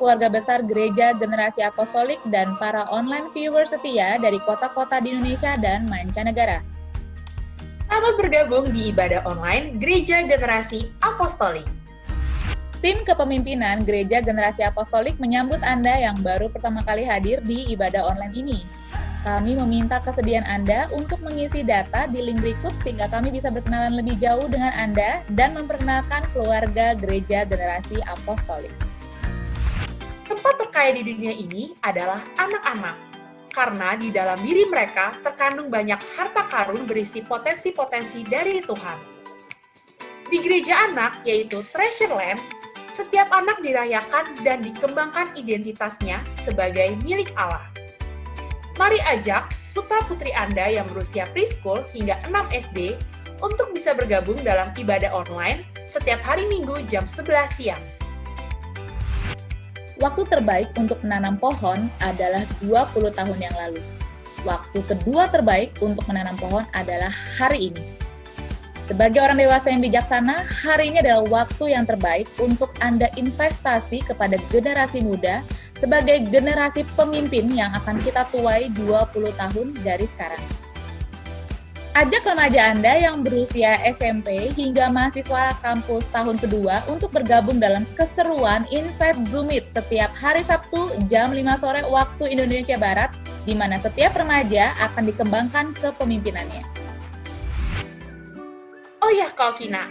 keluarga besar Gereja Generasi Apostolik dan para online viewer setia dari kota-kota di Indonesia dan mancanegara. Selamat bergabung di ibadah online Gereja Generasi Apostolik. Tim kepemimpinan Gereja Generasi Apostolik menyambut Anda yang baru pertama kali hadir di ibadah online ini. Kami meminta kesediaan Anda untuk mengisi data di link berikut sehingga kami bisa berkenalan lebih jauh dengan Anda dan memperkenalkan keluarga Gereja Generasi Apostolik. Tempat terkaya di dunia ini adalah anak-anak, karena di dalam diri mereka terkandung banyak harta karun berisi potensi-potensi dari Tuhan. Di gereja anak, yaitu Treasureland, setiap anak dirayakan dan dikembangkan identitasnya sebagai milik Allah. Mari ajak putra-putri Anda yang berusia preschool hingga 6 SD untuk bisa bergabung dalam ibadah online setiap hari Minggu jam 11 siang. Waktu terbaik untuk menanam pohon adalah 20 tahun yang lalu. Waktu kedua terbaik untuk menanam pohon adalah hari ini. Sebagai orang dewasa yang bijaksana, hari ini adalah waktu yang terbaik untuk Anda investasi kepada generasi muda sebagai generasi pemimpin yang akan kita tuai 20 tahun dari sekarang. Ajak remaja Anda yang berusia SMP hingga mahasiswa kampus tahun kedua untuk bergabung dalam keseruan Inside Zoom Meet setiap hari Sabtu jam 5 sore waktu Indonesia Barat, di mana setiap remaja akan dikembangkan kepemimpinannya. Oh ya, Kak Kina,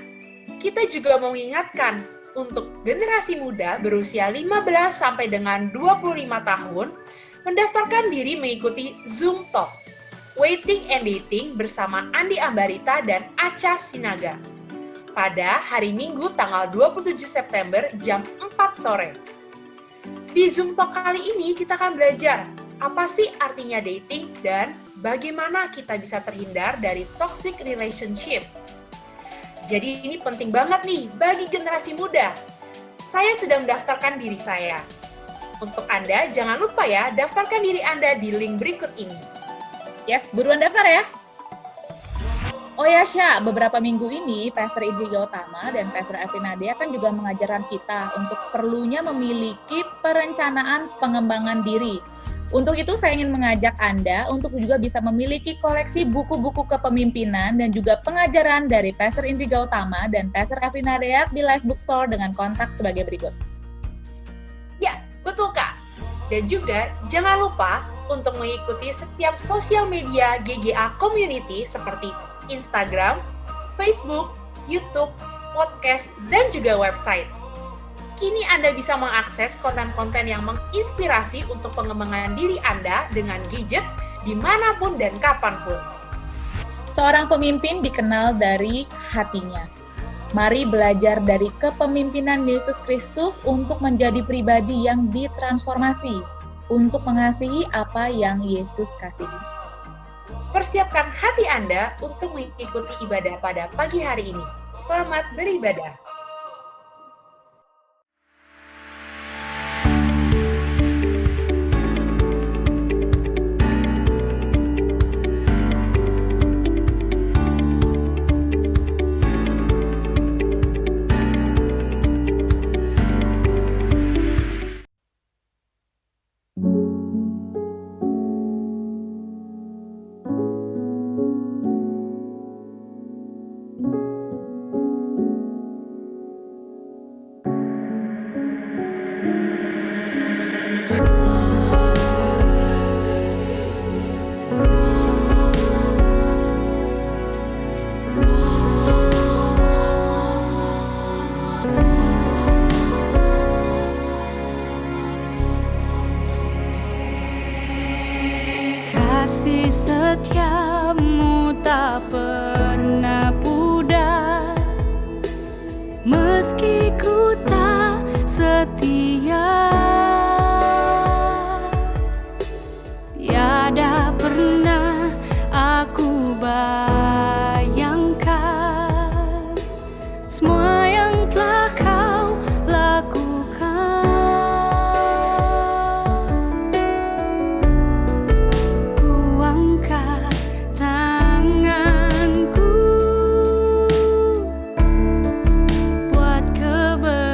kita juga mau mengingatkan untuk generasi muda berusia 15 sampai dengan 25 tahun mendaftarkan diri mengikuti Zoom Talk, Waiting and Dating bersama Andi Ambarita dan Acha Sinaga pada hari Minggu tanggal 27 September jam 4 sore. Di Zoom Talk kali ini kita akan belajar apa sih artinya dating dan bagaimana kita bisa terhindar dari toxic relationship. Jadi ini penting banget nih bagi generasi muda. Saya sudah mendaftarkan diri saya. Untuk Anda, jangan lupa ya, daftarkan diri Anda di link berikut ini. Yes, buruan daftar ya! Oh ya, Sya, beberapa minggu ini, Pastor Idri Gautama dan Pastor Evi Nadia kan juga mengajarkan kita untuk perlunya memiliki perencanaan pengembangan diri. Untuk itu, saya ingin mengajak Anda untuk juga bisa memiliki koleksi buku-buku kepemimpinan dan juga pengajaran dari Pastor Indri Gautama dan Pastor Evi Nadia di Live Bookstore dengan kontak sebagai berikut. Ya, betul Kak. Dan juga jangan lupa untuk mengikuti setiap sosial media GGA Community seperti Instagram, Facebook, YouTube, podcast, dan juga website. Kini Anda bisa mengakses konten-konten yang menginspirasi untuk pengembangan diri Anda dengan gadget dimanapun dan kapanpun. Seorang pemimpin dikenal dari hatinya. Mari belajar dari kepemimpinan Yesus Kristus untuk menjadi pribadi yang ditransformasi, untuk mengasihi apa yang Yesus kasihi. Persiapkan hati Anda untuk mengikuti ibadah pada pagi hari ini. Selamat beribadah. Kasih setiamu tak pernah pudar, meski ku tak setia. Tiada pernah aku bayangkan semua yang telah kau lakukan. Ku angkat tanganku buat kebenaran.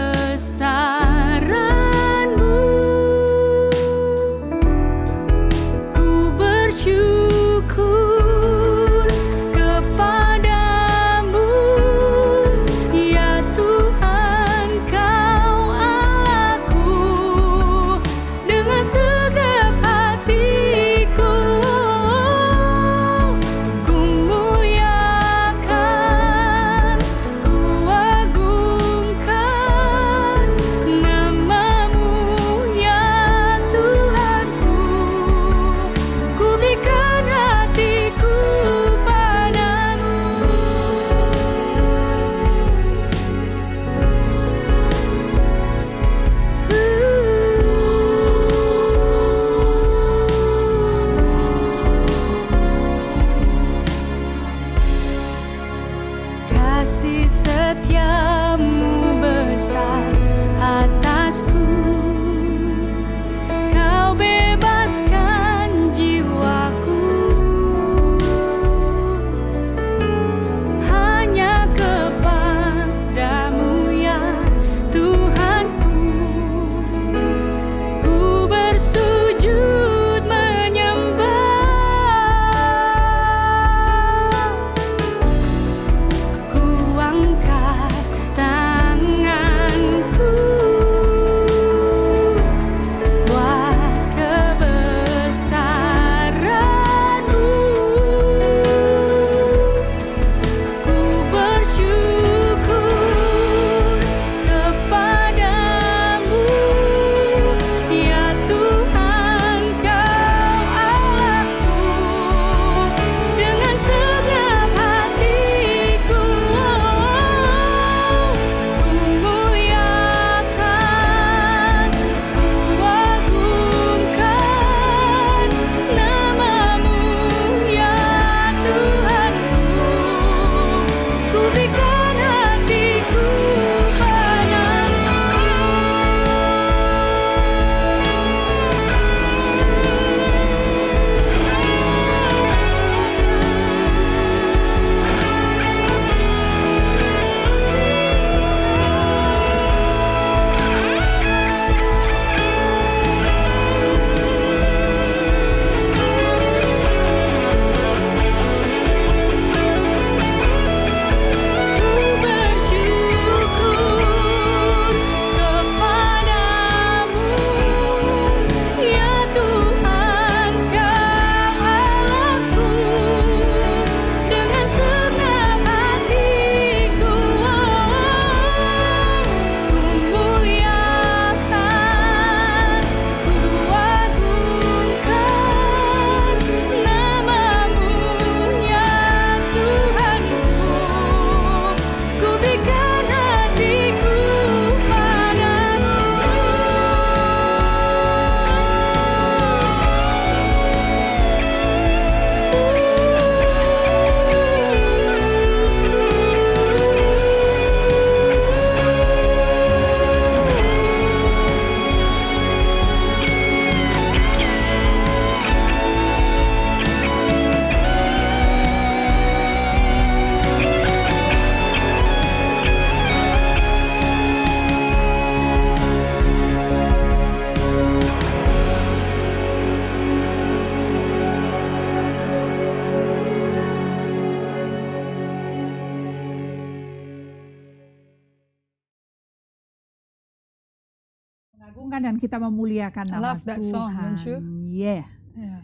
mengagungkan dan kita memuliakan I nama love that song, don't you? Yeah. Yeah.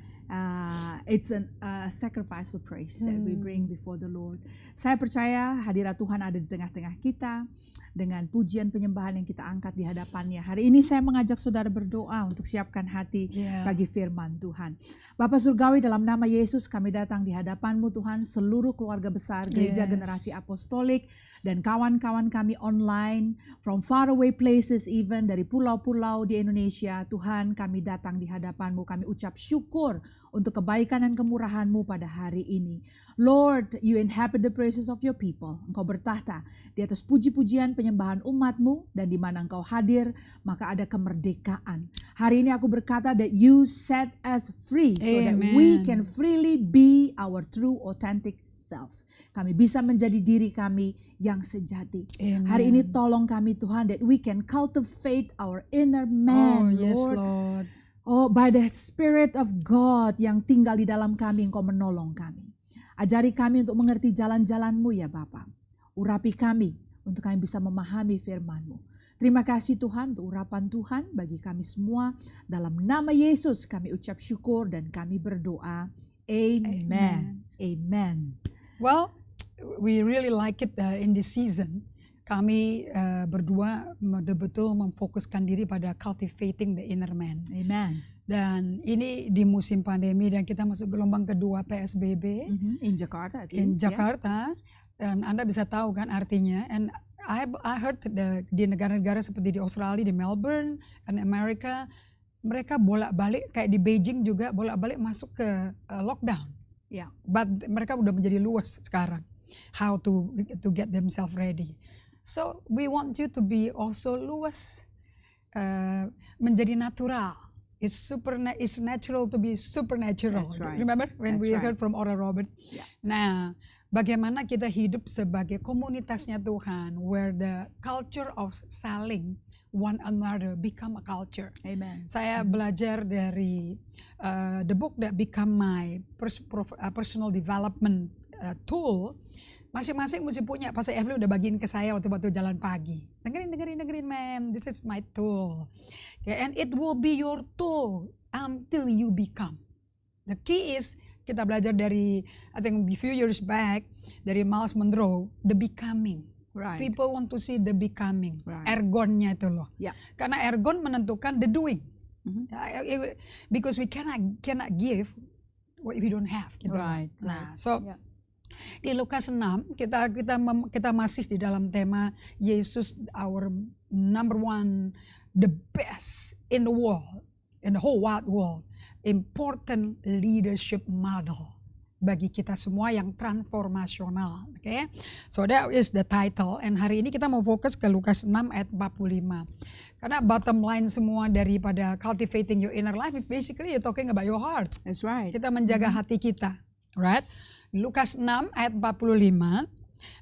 It's a sacrifice of praise that we bring before the Lord. Saya percaya hadirat Tuhan ada di tengah-tengah kita dengan pujian penyembahan yang kita angkat di hadapannya. Hari ini saya mengajak saudara berdoa untuk siapkan hati bagi firman Tuhan. Bapak Surgawi, dalam nama Yesus kami datang di hadapan-Mu Tuhan, seluruh keluarga besar Gereja Generasi Apostolik dan kawan-kawan kami online from faraway places, even dari pulau-pulau di Indonesia. Tuhan, kami datang di hadapan-Mu, kami ucap syukur untuk kebaikan dan kemurahan-Mu pada hari ini. Lord, you inhabit the praises of your people. Engkau bertahta di atas puji-pujian penyembahan umat-Mu, dan di mana Engkau hadir maka ada kemerdekaan. Hari ini aku berkata that you set us free so that we can freely be our true authentic self. Kami bisa menjadi diri kami yang sejati. Hari ini tolong kami Tuhan that we can cultivate our inner man, Lord. Oh, by the Spirit of God yang tinggal di dalam kami, Engkau menolong kami. Ajari kami untuk mengerti jalan-jalan-Mu ya Bapa. Urapi kami untuk kami bisa memahami firman-Mu. Terima kasih Tuhan untuk urapan Tuhan bagi kami semua. Dalam nama Yesus kami ucap syukur dan kami berdoa. Amen. Amen. Well, we really like it in this season. Kami berdua betul-betul memfokuskan diri pada cultivating the inner man. Amen. Dan ini di musim pandemi dan kita masuk gelombang kedua PSBB In Jakarta. in Jakarta. Dan Anda bisa tahu kan artinya. And I heard di negara-negara seperti di Australia, di Melbourne, dan Amerika, mereka bolak-balik kayak di Beijing juga bolak-balik masuk ke lockdown. Ya. But mereka udah menjadi luas sekarang. How to get themselves ready. So we want you to be also luas, menjadi natural. It's natural to be supernatural. That's right. Remember when That's we right. heard from Oral Robert? Yeah. Nah, bagaimana kita hidup sebagai komunitasnya Tuhan, where the culture of saling one another become a culture. Amen. Saya belajar dari the book that become my personal development tool. Masing-masing mesti punya. Pastor Evelyn udah bagiin ke saya waktu jalan pagi. Dengerin, ma'am. This is my tool. Okay, and it will be your tool until you become. The key is, kita belajar dari, I think a few years back, dari Miles Monroe, the becoming. Right. People want to see the becoming. Right. Ergonnya itu loh. Yeah. Karena ergon menentukan the doing. Because we cannot give what we don't have. Gitu. Right. Nah, so di Lukas 6 kita masih di dalam tema Yesus our number one, the best in the world, in the whole wide world, important leadership model bagi kita semua yang transformasional. Okay? So that is the title. And hari ini kita mau fokus ke Lukas 6 ayat 45. Karena bottom line semua daripada cultivating your inner life is basically you're talking about your heart. That's right. Kita menjaga hati kita. Right? Lukas 6 ayat 45.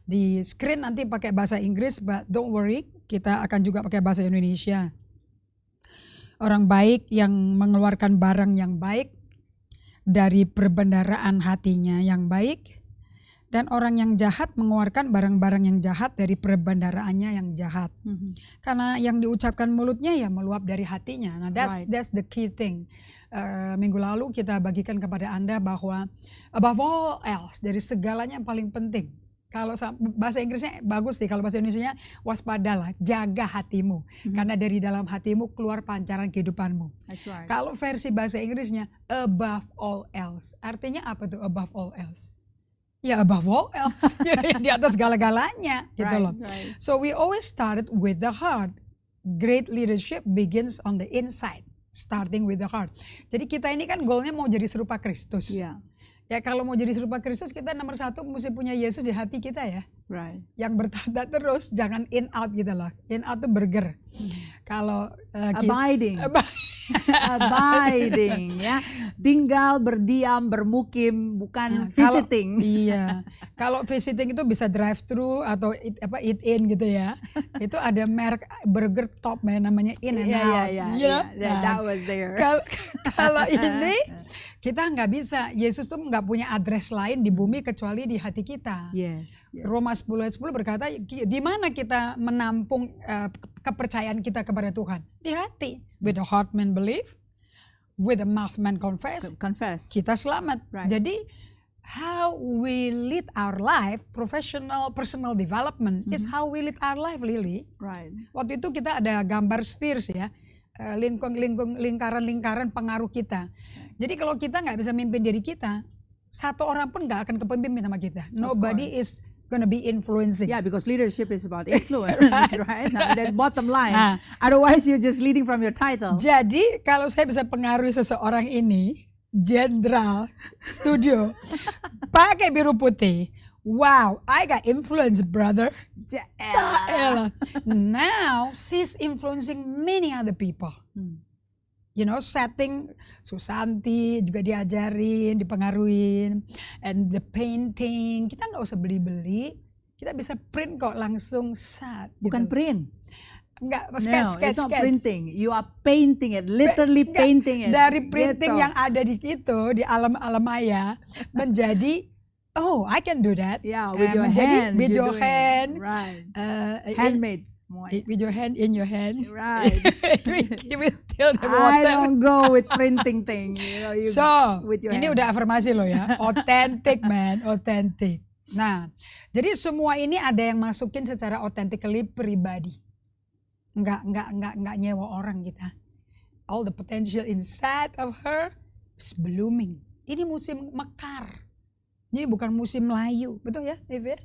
Di screen nanti pakai bahasa Inggris, but don't worry, kita akan juga pakai bahasa Indonesia. Orang baik yang mengeluarkan barang yang baik dari perbendaharaan hatinya yang baik, dan orang yang jahat mengeluarkan barang-barang yang jahat dari perbendaharaannya yang jahat. Karena yang diucapkan mulutnya ya meluap dari hatinya. Nah, that's the key thing. Minggu lalu kita bagikan kepada Anda bahwa above all else, dari segalanya yang paling penting. Kalau bahasa Inggrisnya bagus sih, kalau bahasa Indonesianya waspadalah, jaga hatimu. Karena dari dalam hatimu keluar pancaran kehidupanmu. That's right. Kalau versi bahasa Inggrisnya above all else. Artinya apa tuh above all else? Ya above all else, di atas segala-galanya gitu loh. Right. So we always started with the heart. Great leadership begins on the inside, starting with the heart. Jadi kita ini kan goalnya mau jadi serupa Kristus. Yeah. Ya kalau mau jadi serupa Kristus, kita nomor satu mesti punya Yesus di hati kita ya. Right. Yang bertanda terus, jangan in out gitu loh. In out tuh burger. Kalau Abiding. Abiding ya, tinggal, berdiam, bermukim, bukan visiting. Iya, kalau visiting itu bisa drive thru atau eat in gitu ya. Itu ada merek burger top namanya In and Out. Yeah, that was there. Kalau ini kita nggak bisa. Yesus tuh nggak punya address lain di bumi kecuali di hati kita. Yes. Roma 10 ayat 10 berkata, di mana kita menampung kepercayaan kita kepada Tuhan? Di hati. With the heart man believe, with the mouth man confess, Confess. kita selamat. Right. Jadi how we lead our life, professional, personal development is how we lead our life, Lily. Right. Waktu itu kita ada gambar spheres ya, lingkaran-lingkaran pengaruh kita. Jadi kalau kita nggak bisa mimpin diri kita, satu orang pun nggak akan kepemimpin sama kita. Nobody is gonna be influencing. Yeah, because leadership is about influence, right? Now, that's bottom line. Otherwise, you're just leading from your title. Jadi kalau saya bisa pengaruhi seseorang ini, jenderal, studio, pakai biru putih. Wow, I got influence, brother. Elah. Now she's influencing many other people. You know, setting Susanti juga diajarin, dipengaruhin, and the painting kita nggak usah beli-beli, kita bisa print kok langsung saat. Bukan gitu. print. Enggak, No, sketch. it's not printing. You are painting it, literally painting it. Dari printing Gitu. yang ada di itu di alam maya menjadi I can do that. Yeah, with your Menjadi hands. with you're your doing it. hand, Right. in- Handmade. with your hand in your hand. Right. We will till the I water. don't go with printing thing. You know, you So, with your ini hand. udah afirmasi loh ya, authentic man, authentic. Nah, jadi semua ini ada yang masukin secara authentically pribadi. Enggak nyewa orang kita. All the potential inside of her is blooming. Ini musim mekar. Jadi bukan musim layu, betul ya, Ivi?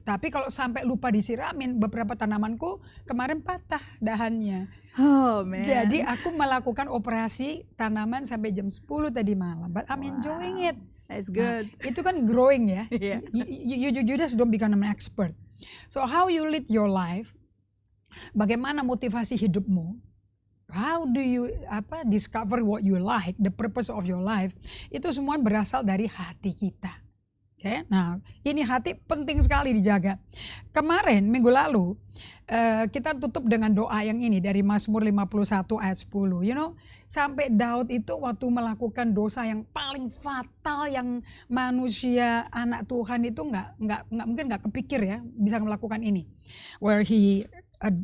Tapi kalau sampai lupa disiramin, beberapa tanamanku kemarin patah dahannya. Oh man. Jadi aku melakukan operasi tanaman sampai jam 10 tadi malam. But I'm enjoying it. That's good. Nah, itu kan growing ya. Yeah. You just don't become an expert. So how you lead your life? Bagaimana motivasi hidupmu? How do you discover what you like, the purpose of your life? Itu semua berasal dari hati kita. Oke, nah ini hati penting sekali dijaga. Kemarin minggu lalu kita tutup dengan doa yang ini dari Mazmur 51 ayat 10. You know, sampai Daud itu waktu melakukan dosa yang paling fatal yang manusia anak Tuhan itu mungkin nggak kepikir ya bisa melakukan ini. Where he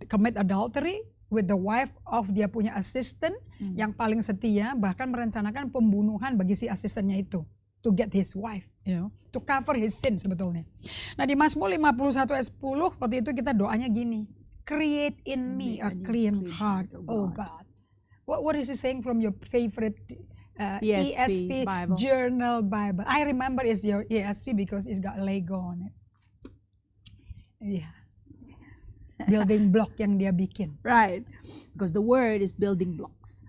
commit adultery with the wife of dia punya assistant yang paling setia, bahkan merencanakan pembunuhan bagi si asistennya itu. To get his wife, you know, to cover his sin sebetulnya. Nah di Mazmur 51 ayat 10 waktu itu kita doanya gini, create in me a clean heart, oh God. What is he saying from your favorite ESV Bible. Journal Bible? I remember it's your ESV because it's got Lego on it. Yeah, building block yang dia bikin. Right. Because the word is building blocks.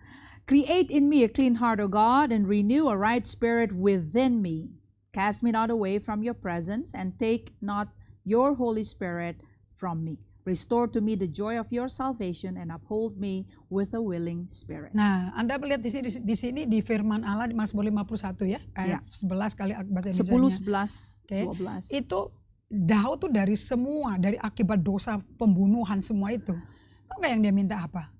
Create in me a clean heart, O God, and renew a right spirit within me. Cast me not away from your presence, and take not your Holy Spirit from me. Restore to me the joy of your salvation, and uphold me with a willing spirit. Nah, Anda melihat di sini di firman Allah di Mazmur 51 ya, ayat 11 kali bahasa 10, Indonesianya. 11, 12. Itu Daud tuh dari akibat dosa pembunuhan semua itu. Tahu nggak yang dia minta apa?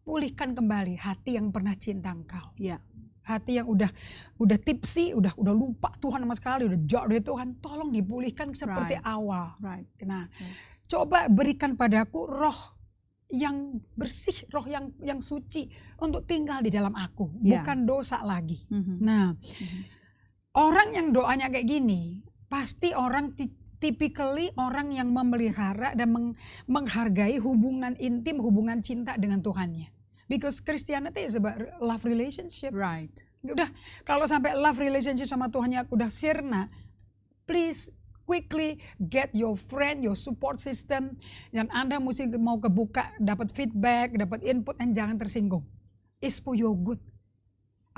Pulihkan kembali hati yang pernah cinta engkau. Yeah. Hati yang udah tipsy, udah lupa Tuhan sama sekali, udah jauh dari Tuhan. Tolong dipulihkan seperti awal. Right. Nah, coba berikan padaku roh yang bersih, roh yang suci untuk tinggal di dalam aku, Yeah. bukan dosa lagi. Mhm. Nah, orang yang doanya kayak gini, pasti orang typically orang yang memelihara dan menghargai hubungan intim, hubungan cinta dengan Tuhannya. Because Christianity is about love relationship. Right. Udah, kalau sampai love relationship sama Tuhannya udah sirna, please quickly get your friend, your support system, dan Anda mesti mau kebuka, dapat feedback, dapat input, dan jangan tersinggung. It's for your good.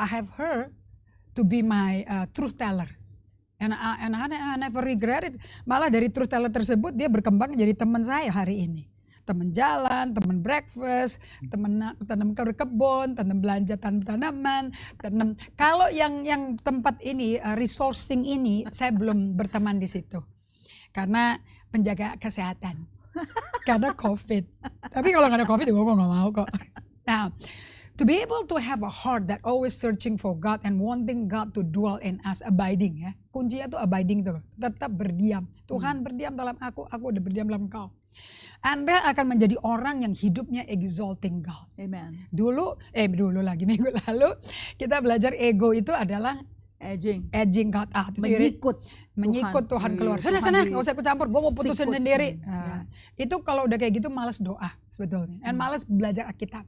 I have her to be my truth teller. And I never regret it. Malah dari truth teller tersebut dia berkembang jadi teman saya hari ini. Teman jalan, teman breakfast, teman tanam kebun, tanam belanja tanaman, tanam. Kalau yang tempat ini resourcing ini saya belum berteman di situ. Karena penjaga kesehatan. Karena COVID. Tapi kalau nggak ada COVID gue nggak mau kok. Nah, To be able to have a heart that always searching for God and wanting God to dwell in us, abiding ya. Kuncinya tuh abiding tuh loh, tetap berdiam. Tuhan berdiam dalam aku udah berdiam dalam Engkau. Anda akan menjadi orang yang hidupnya exalting God. Amen. Dulu lagi minggu lalu kita belajar ego itu adalah edging God out. Menyikut Tuhan keluar. Sana, gak usah ikut campur, gue mau putusin sendiri. Nah, itu kalau udah kayak gitu malas doa sebetulnya. And malas belajar Alkitab.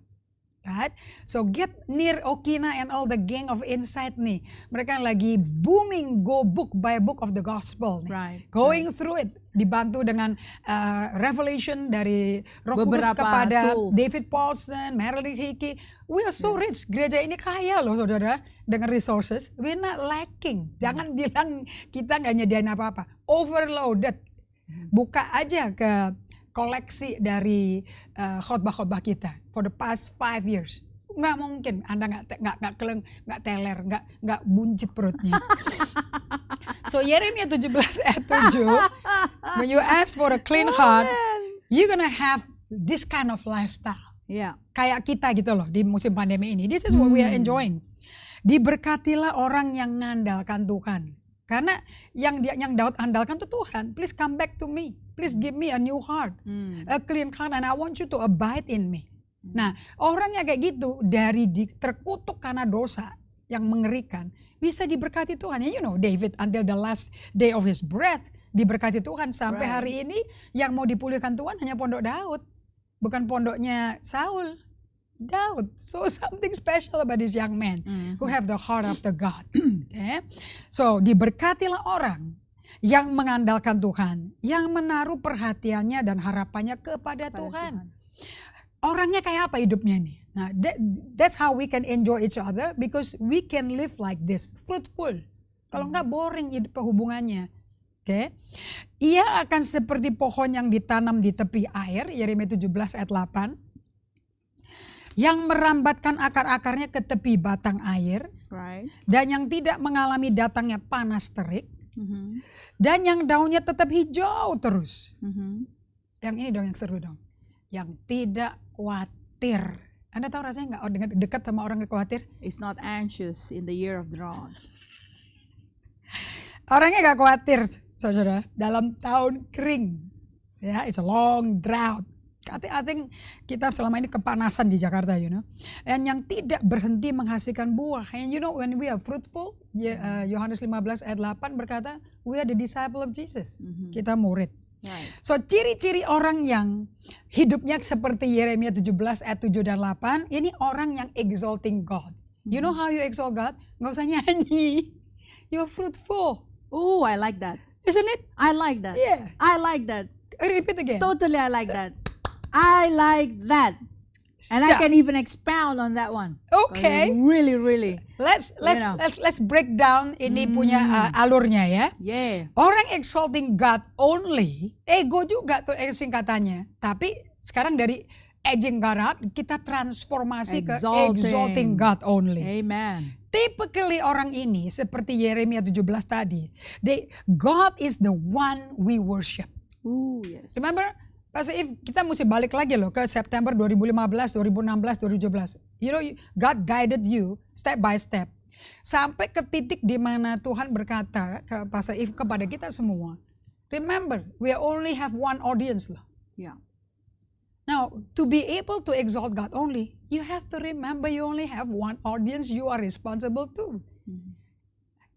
Right? So get near Okina and all the gang of Insight nih. Mereka lagi booming go book by book of the gospel nih. Right. Going through it. Dibantu dengan revelation dari Roh Kudus Beberapa kepada tools. David Paulson, Meredith Hickey. We are so rich. Gereja ini kaya loh saudara. Dengan resources. We're not lacking. Jangan bilang kita gak nyediain apa-apa. Overloaded. Buka aja ke koleksi dari khotbah-khotbah kita for the past 5 years. Nggak mungkin Anda nggak teler, nggak buncit perutnya. So Yeremia 17 ayat 7, when you ask for a clean heart, you're gonna have this kind of lifestyle. Yeah. Kayak kita gitu loh di musim pandemi ini. This is what we are enjoying. Diberkatilah orang yang mengandalkan Tuhan. Karena yang Daud andalkan itu Tuhan. Please come back to me. Please give me a new heart. A clean heart and I want you to abide in me. Nah, orang yang kayak gitu dari terkutuk karena dosa yang mengerikan bisa diberkati Tuhan. You know, David until the last day of his breath diberkati Tuhan sampai hari ini yang mau dipulihkan Tuhan hanya pondok Daud. Bukan pondoknya Saul. Daud. So something special about this young man who have the heart of the God. Okay? So diberkatilah orang yang mengandalkan Tuhan, yang menaruh perhatiannya dan harapannya kepada Tuhan. Orangnya kayak apa hidupnya nih? Nah, that's how we can enjoy each other because we can live like this, fruitful. Kalau enggak boring hidup hubungannya. Oke. Ia akan seperti pohon yang ditanam di tepi air, Yeremia 17 ayat 8. Yang merambatkan akar-akarnya ke tepi batang air, Right. dan yang tidak mengalami datangnya panas terik, dan yang daunnya tetap hijau terus. Yang ini dong yang seru dong, yang tidak khawatir. Anda tahu rasanya nggak dekat sama orang yang khawatir? It's not anxious in the year of drought. Orangnya nggak khawatir, saudara, dalam tahun kering. Ya, it's a long drought. I think kita selama ini kepanasan di Jakarta, you know. And yang tidak berhenti menghasilkan buah. And you know when we are fruitful, Yohanes 15 ayat 8 berkata, we are the disciple of Jesus. Kita murid. Right. So ciri-ciri orang yang hidupnya seperti Yeremia 17 ayat 7 dan 8, ini orang yang exalting God. You know how you exalt God? Nggak usah nyanyi. You're fruitful. Oh, I like that. Isn't it? I like that. Yeah. I like that. Repeat again. Totally, I like that. I like that. And I So- can even expound on that one. Okay. Really, really. Let's know. break down ini punya alurnya ya. Yeah. Orang exalting God only, ego juga tuh singkatannya. Tapi sekarang dari edging God out, kita transformasi ke exalting God only. Amen. Typically orang ini seperti Yeremia 17 tadi, God is the one we worship. Ooh, yes. Remember? Pastor If, kita mesti balik lagi loh ke September 2015, 2016, 2017. You know, God guided you step by step. Sampai ke titik di mana Tuhan berkata ke Pastor If kepada kita semua. Remember, we only have one audience loh. Yeah. Now, to be able to exalt God only, you have to remember you only have one audience you are responsible to.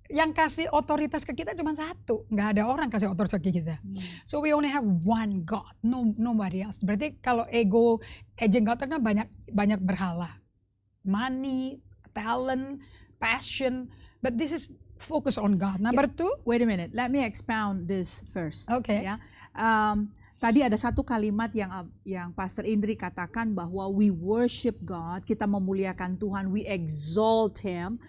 Yang kasih otoritas ke kita cuma satu, nggak ada orang kasih otoritas ke kita. So we only have one God, nobody else. Berarti kalau edging God kan banyak berhala, money, talent, passion, but this is focus on God. Number two, Wait a minute, let me expound this first. Okay. Ya. Tadi ada satu kalimat yang Pastor Indri katakan bahwa we worship God, kita memuliakan Tuhan, we exalt Him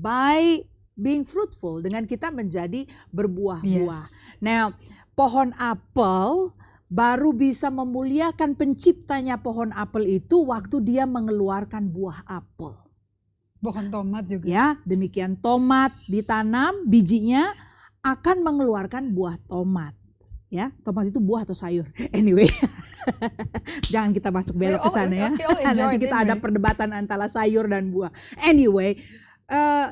by being fruitful, dengan kita menjadi berbuah-buah. Yes. Nah, pohon apel baru bisa memuliakan penciptanya pohon apel itu waktu dia mengeluarkan buah apel. pohon tomat juga. Ya, demikian tomat ditanam, bijinya akan mengeluarkan buah tomat. Ya, tomat itu buah atau sayur? Anyway, Jangan kita masuk belok ke sana ya. We all enjoy Nanti it kita ada anyway. perdebatan antara sayur dan buah. Anyway,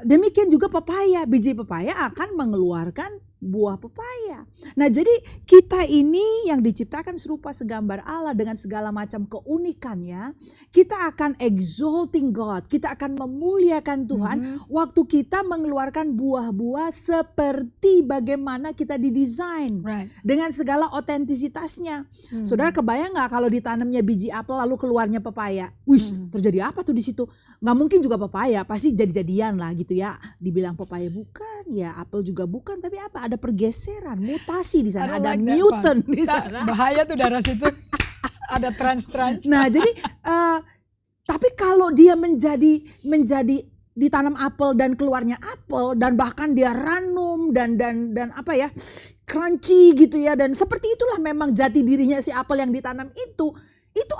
demikian juga pepaya. Biji pepaya akan mengeluarkan buah pepaya. Nah, jadi kita ini yang diciptakan serupa segambar Allah dengan segala macam keunikannya, kita akan exalting God, kita akan memuliakan Tuhan waktu kita mengeluarkan buah-buah seperti bagaimana kita didesain. Right. Dengan segala otentisitasnya. Saudara kebayang nggak kalau ditanamnya biji apel lalu keluarnya pepaya? Wih, terjadi apa tuh di situ? Nggak mungkin juga pepaya, pasti jadi-jadian lah gitu ya. Dibilang pepaya bukan, ya apel juga bukan, tapi apa? Ada pergeseran, mutasi di sana, I don't ada like that mutant part. di sana. Bahaya tuh darah situ. Ada trans. Nah, jadi tapi kalau dia menjadi ditanam apel dan keluarnya apel dan bahkan dia ranum dan apa ya, crunchy gitu ya, dan seperti itulah memang jati dirinya si apel yang ditanam itu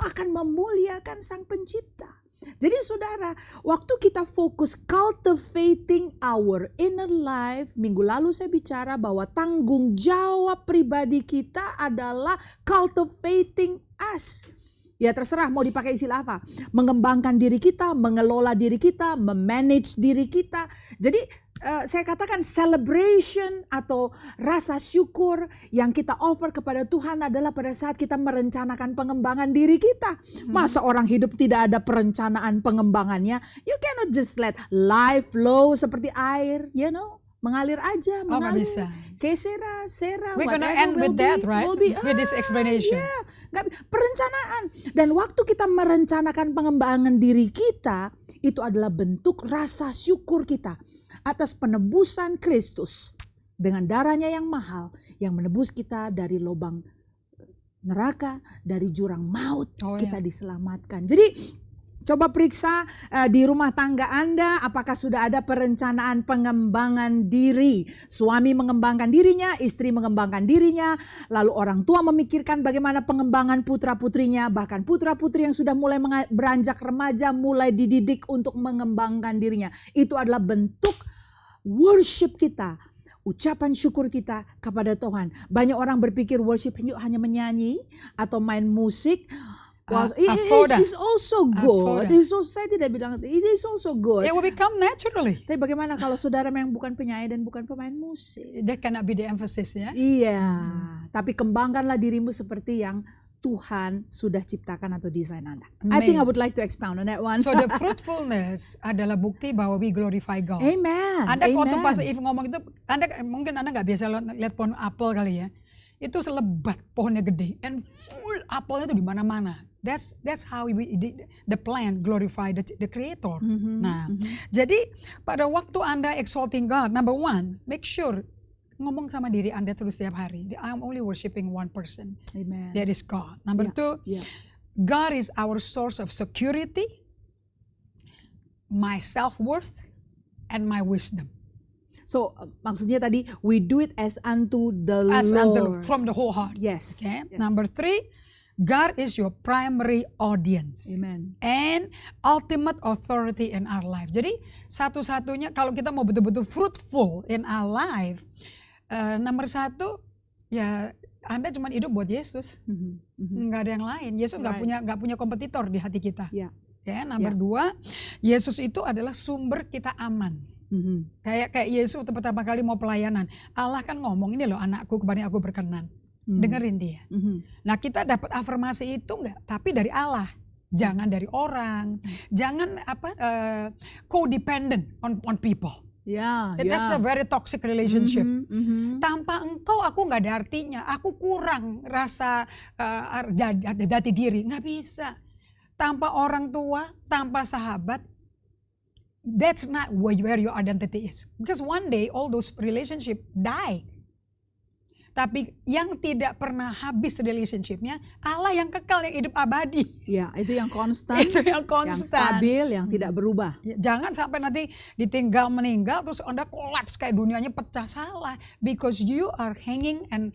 akan memuliakan Sang Pencipta. Jadi saudara, waktu kita fokus cultivating our inner life, minggu lalu saya bicara bahwa tanggung jawab pribadi kita adalah cultivating us. Ya terserah mau dipakai istilah apa. Mengembangkan diri kita, mengelola diri kita, memanage diri kita. Jadi saya katakan celebration atau rasa syukur yang kita offer kepada Tuhan adalah pada saat kita merencanakan pengembangan diri kita. Masa orang hidup tidak ada perencanaan pengembangannya? You cannot just let life flow seperti air, you know. Mengalir aja, Oh, nggak mengalir. bisa. Kesera, sera, We're gonna whatever end will with that, be, right? will be. With this explanation. Yeah. Perencanaan. Dan waktu kita merencanakan pengembangan diri kita, itu adalah bentuk rasa syukur kita atas penebusan Kristus dengan darahnya yang mahal yang menebus kita dari lubang neraka, dari jurang maut. Oh, Kita ya. diselamatkan. Jadi coba periksa di rumah tangga Anda apakah sudah ada perencanaan pengembangan diri. Suami mengembangkan dirinya, istri mengembangkan dirinya, lalu orang tua memikirkan bagaimana pengembangan putra-putrinya, bahkan putra-putri yang sudah mulai beranjak remaja mulai dididik untuk mengembangkan dirinya. Itu adalah bentuk worship kita, ucapan syukur kita kepada Tuhan. Banyak orang berpikir worship hanya menyanyi atau main musik. Well, Afoda. it is also good. Afoda. Saya tidak bilang it is also good. It will become naturally. Tapi bagaimana kalau saudara yang bukan penyanyi dan bukan pemain musik? That cannot be the emphasis ya. Iya, tapi kembangkanlah dirimu seperti yang Tuhan sudah ciptakan atau desain Anda. I think I would like to expound on that one. So the fruitfulness adalah bukti bahwa we glorify God. Amen. Anda waktu Amen. pas If ngomong itu, mungkin Anda nggak biasa lihat pohon apel kali ya. Itu selebat pohonnya gede, and full apelnya itu di mana-mana. That's how the plant glorify the Creator. Nah, jadi pada waktu Anda exalting God, number one, make sure ngomong sama diri Anda terus setiap hari. I'm only worshiping one person. Amen. That is God. Number two, God is our source of security, my self-worth, and my wisdom. So maksudnya tadi we do it as unto the Lord. From the whole heart. Yes. Okay. Yes. Number three, God is your primary audience. Amen. And ultimate authority in our life. Jadi satu-satunya kalau kita mau betul-betul fruitful in our life, nomor satu ya Anda cuma hidup buat Yesus. Nggak ada yang lain. Yesus nggak punya kompetitor di hati kita. Yeah. Ya, nomor dua, Yesus itu adalah sumber kita aman. Kayak Yesus waktu pertama kali mau pelayanan, Allah kan ngomong, ini loh anakku kepada aku berkenan. Dengerin dia. Nah kita dapat afirmasi itu enggak, tapi dari Allah. Jangan dari orang. Jangan codependent on people. That's a very toxic relationship. Tanpa engkau aku nggak ada artinya. Aku kurang rasa jati diri. Nggak bisa. Tanpa orang tua, tanpa sahabat, that's not where your identity is. Because one day all those relationship die. Tapi yang tidak pernah habis relationshipnya, Allah yang kekal, yang hidup abadi. Ya, itu yang konstan, Itu yang konstan. yang stabil, yang tidak berubah. Jangan sampai nanti ditinggal meninggal terus Anda kolaps kayak dunianya pecah, salah. Because you are hanging and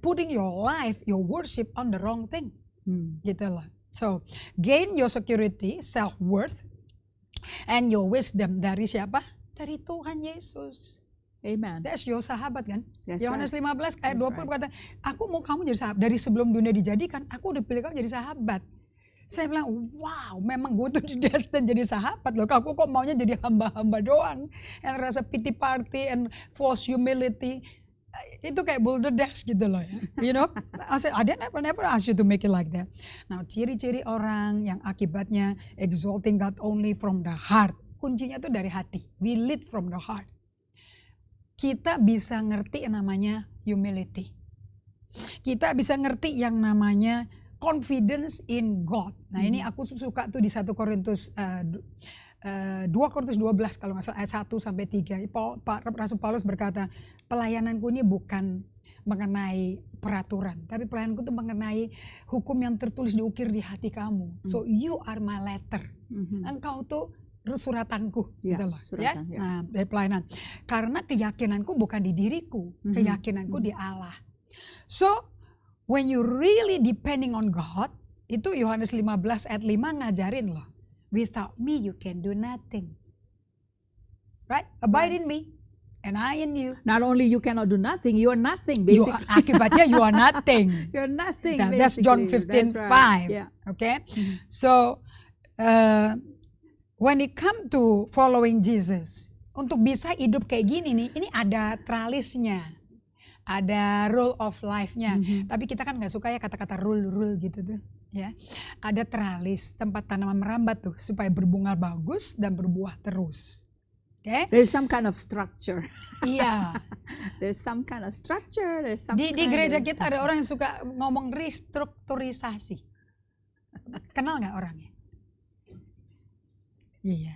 putting your life, your worship on the wrong thing. Gitu lah. So, gain your security, self-worth, and your wisdom dari siapa? Dari Tuhan Yesus. Amen. That's your sahabat kan? That's Yohanes right. 15 ayat That's 20 berkata, aku mau kamu jadi sahabat. Dari sebelum dunia dijadikan, aku udah pilih kamu jadi sahabat. Saya bilang, wow, memang gue tuh didestin jadi sahabat loh. Aku kok maunya jadi hamba-hamba doang. Yang rasa pity party and false humility. Itu kayak bulderdash gitu loh ya. You know, I never ask you to make it like that. Nah, ciri-ciri orang yang akibatnya exalting God only from the heart. Kuncinya tuh dari hati. We lead from the heart. Kita bisa ngerti yang namanya humility. Kita bisa ngerti yang namanya confidence in God. Nah, ini aku suka tuh di 1 Korintus 2 Korintus 12 kalau nggak salah ayat 1 sampai 3. Rasul Paulus berkata, pelayananku ini bukan mengenai peraturan, tapi pelayananku itu mengenai hukum yang tertulis diukir di hati kamu. So you are my letter. Engkau tuh suratanku, Ya, gitu loh. suratan, Ya? ya. Nah, dari pelayanan. Karena keyakinanku bukan di diriku, keyakinanku di Allah. So when you really depending on God, itu Yohanes 15 ayat 5 ngajarin loh. Without me you can do nothing. Right? Abide in me and I in you. Not only you cannot do nothing, you are nothing You, basically. akibatnya you are nothing. You're nothing. That's John basically. 15:5. That's right. Yeah. Okay? So when it come to following Jesus, untuk bisa hidup kayak gini nih, ini ada tralisnya. Ada rule of life-nya. Tapi kita kan nggak suka ya kata-kata rule gitu tuh. Ya, ada tralis, tempat tanaman merambat tuh supaya berbunga bagus dan berbuah terus. Oke? There's some kind of structure. Iya. There's some kind of structure. There's some Di kind gereja of... kita ada orang yang suka ngomong restrukturisasi. Kenal nggak orangnya? Iya.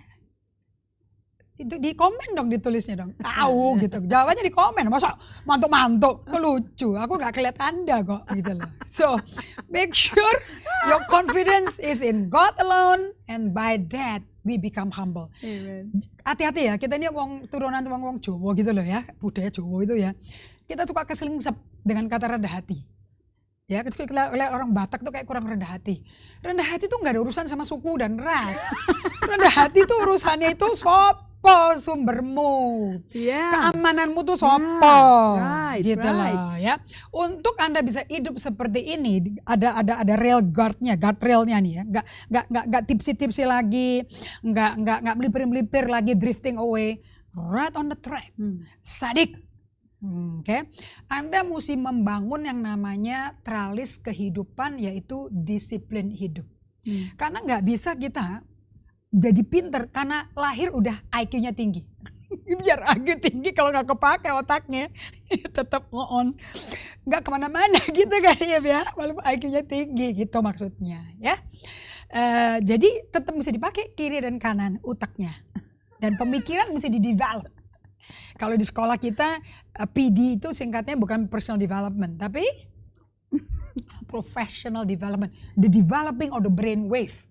Itu di komen dong, ditulisnya dong. Tahu gitu. Jawabannya di komen. Masa mantuk-mantuk? Kok lucu. Aku nggak kelihatan Anda kok gitu loh. So make sure your confidence is in God alone, and by that we become humble. Amen. Hati-hati ya, kita ini turunan wong Jawa gitu loh ya, budaya Jawa itu ya. Kita suka keselingsep dengan kata rendah hati. Ya, kita lihat orang Batak tuh kayak kurang rendah hati. Rendah hati tuh nggak ada urusan sama suku dan ras. Rendah hati tuh urusannya itu sopo sumbermu, keamananmu tuh sopo, gitu loh ya. Untuk Anda bisa hidup seperti ini, ada rail guardnya, guardrailnya nih ya. Nggak tipsi-tipsi lagi, nggak melipir-melipir lagi, drifting away, right on the track, sadik. Oke, Anda mesti membangun yang namanya tralis kehidupan, yaitu disiplin hidup. Karena nggak bisa kita jadi pinter karena lahir udah IQ-nya tinggi. Biar IQ tinggi kalau nggak kepake otaknya tetap on, nggak kemana-mana gitu kan ya, walaupun IQ-nya tinggi gitu maksudnya ya. Jadi tetap mesti dipakai kiri dan kanan otaknya, dan pemikiran mesti di-develop. Kalau di sekolah kita PD itu singkatnya bukan personal development tapi professional development, the developing of the brain wave.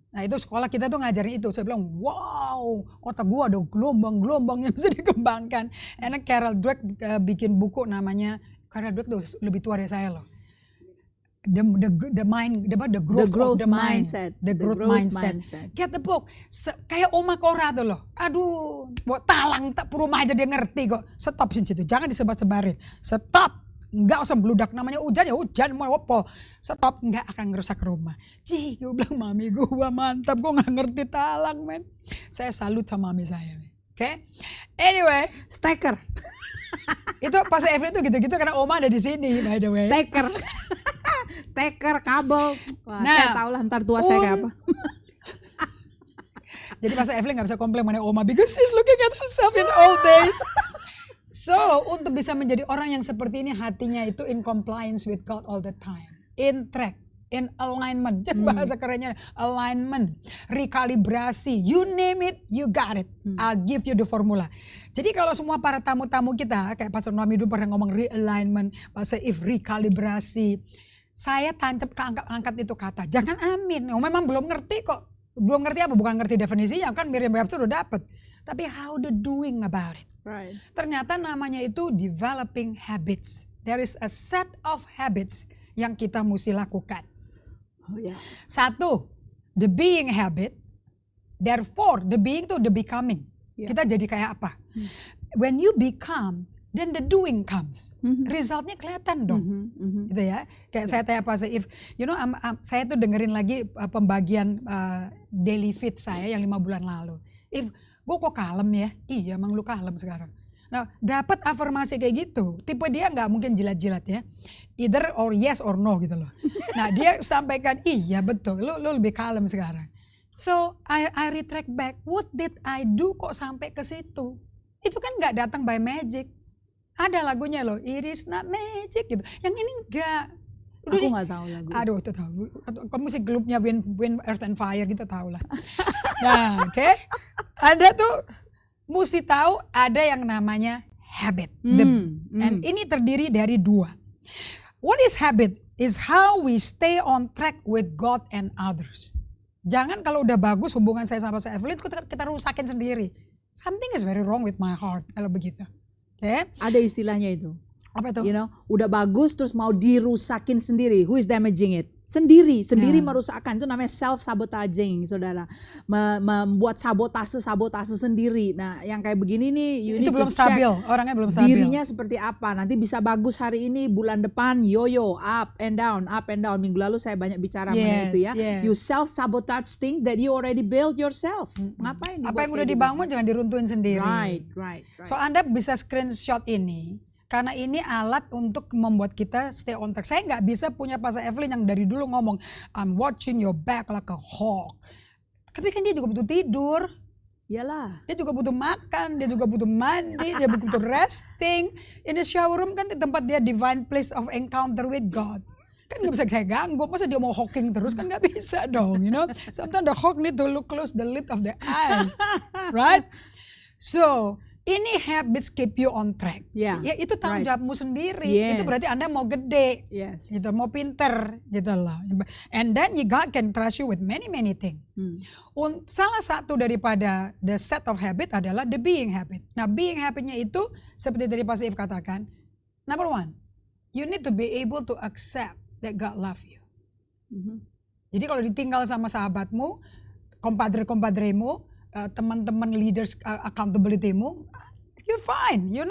Nah itu sekolah kita tuh ngajarin itu. Saya bilang wow, otak gua ada gelombang-gelombang yang bisa dikembangkan. Enak Carol Dweck bikin buku namanya, Carol Dweck tuh lebih tua dari saya loh. The growth of the mind, the growth mindset. Get the book. Kayak Oma Cora tuh loh. Aduh, buat talang tak rumah aja dia ngerti kok. Stop sih situ, jangan disebar-sebarin. Stop. Enggak usah beludak, namanya hujan ya hujan, mau apa. Stop, enggak akan ngerusak rumah. Cih, gue bilang mami gue mantap, gue gak ngerti talang men. Saya salut sama mami saya. Oke? Anyway, Stacker. itu pas Every itu gitu-gitu karena Oma ada di sini by the way. Stacker. Stacker, kabel. Wah, Nah, saya tahu lah ntar tua saya kayak apa. Jadi Pastor Evelyn gak bisa komplain mengenai Oma because she's looking at herself in old days. So, untuk bisa menjadi orang yang seperti ini, hatinya itu in compliance with God all the time. In track, in alignment. Bahasa kerennya alignment, rekalibrasi. You name it, you got it. I'll give you the formula. Jadi kalau semua para tamu-tamu kita, kayak Pastor Noami dulu pernah ngomong realignment, Pastor If rekalibrasi. Saya tancap angkat itu kata. Jangan amin. Oh, memang belum ngerti kok. Belum ngerti apa? Bukan ngerti definisinya. Kan Merriam-Webster udah dapet. Tapi how the doing about it. Right. Ternyata namanya itu developing habits. There is a set of habits yang kita mesti lakukan. Oh, yeah. Satu, the being habit. Therefore, the being itu the becoming. Yeah. Kita jadi kayak apa? when you become, then the doing comes. Resultnya kelihatan dong. Gitu ya. Kayak saya tanya Pastor If, saya tuh dengerin lagi pembagian daily fit saya yang 5 bulan lalu. If, gue kok kalem ya? Iya, emang lu kalem sekarang. Nah, dapat afirmasi kayak gitu. Tipe dia nggak mungkin jilat-jilat ya. Either or yes or no gitu loh. Nah, dia sampaikan, iya betul, lu lebih kalem sekarang. So, I retract back. What did I do kok sampai ke situ? Itu kan nggak datang by magic. Ada lagunya loh, it is not magic gitu. Yang ini enggak. Aku nggak tahu lagu. Aduh, itu tahu. Kamu musik grupnya Wind, Earth and Fire gitu tahu lah. Nah, oke. Ada tuh mesti tahu ada yang namanya habit. And ini terdiri dari 2. What is habit? Is how we stay on track with God and others. Jangan kalau udah bagus hubungan saya sama Pastor Evelyn kita rusakin sendiri. Something is very wrong with my heart kalau begitu. Okay. Ada istilahnya itu. Apa itu? Udah bagus terus mau dirusakin sendiri. Who is damaging it? Sendiri merusakkan. Itu namanya self-sabotaging, saudara. Membuat sabotase sendiri. Nah, yang kayak begini nih, you itu need belum to check stabil. Orangnya belum stabil. dirinya seperti apa. Nanti bisa bagus hari ini, bulan depan yo-yo, up and down. Minggu lalu saya banyak bicara mengenai itu ya. Yes. You self-sabotage things that you already built yourself. Ngapain? Apa yang udah dibangun jangan diruntuhin sendiri. Right. So Anda bisa screenshot ini. Karena ini alat untuk membuat kita stay on track. Saya nggak bisa punya Pastor Evelyn yang dari dulu ngomong, I'm watching your back like a hawk. Tapi kan dia juga butuh tidur. Iyalah. Dia juga butuh makan, dia juga butuh mandi, dia butuh resting. In the shower room kan di tempat dia divine place of encounter with God. Kan gak bisa saya ganggu, masa dia mau hawking terus kan gak bisa dong, Sometimes the hawk need to look close the lid of the eye, right? So, ini habits keep you on track. Ya itu tanggung jawabmu sendiri. Yes. Itu berarti Anda mau gede, Yes. gitu, mau pinter, gitu loh. And then God can trust you with many things. Salah satu daripada the set of habit adalah the being habit. Nah, being habitnya itu seperti dari Pastor If katakan, number 1, you need to be able to accept that God love you. Jadi kalau ditinggal sama sahabatmu, kompadre-kompadremu, teman-teman leaders accountability-mu, you're fine. You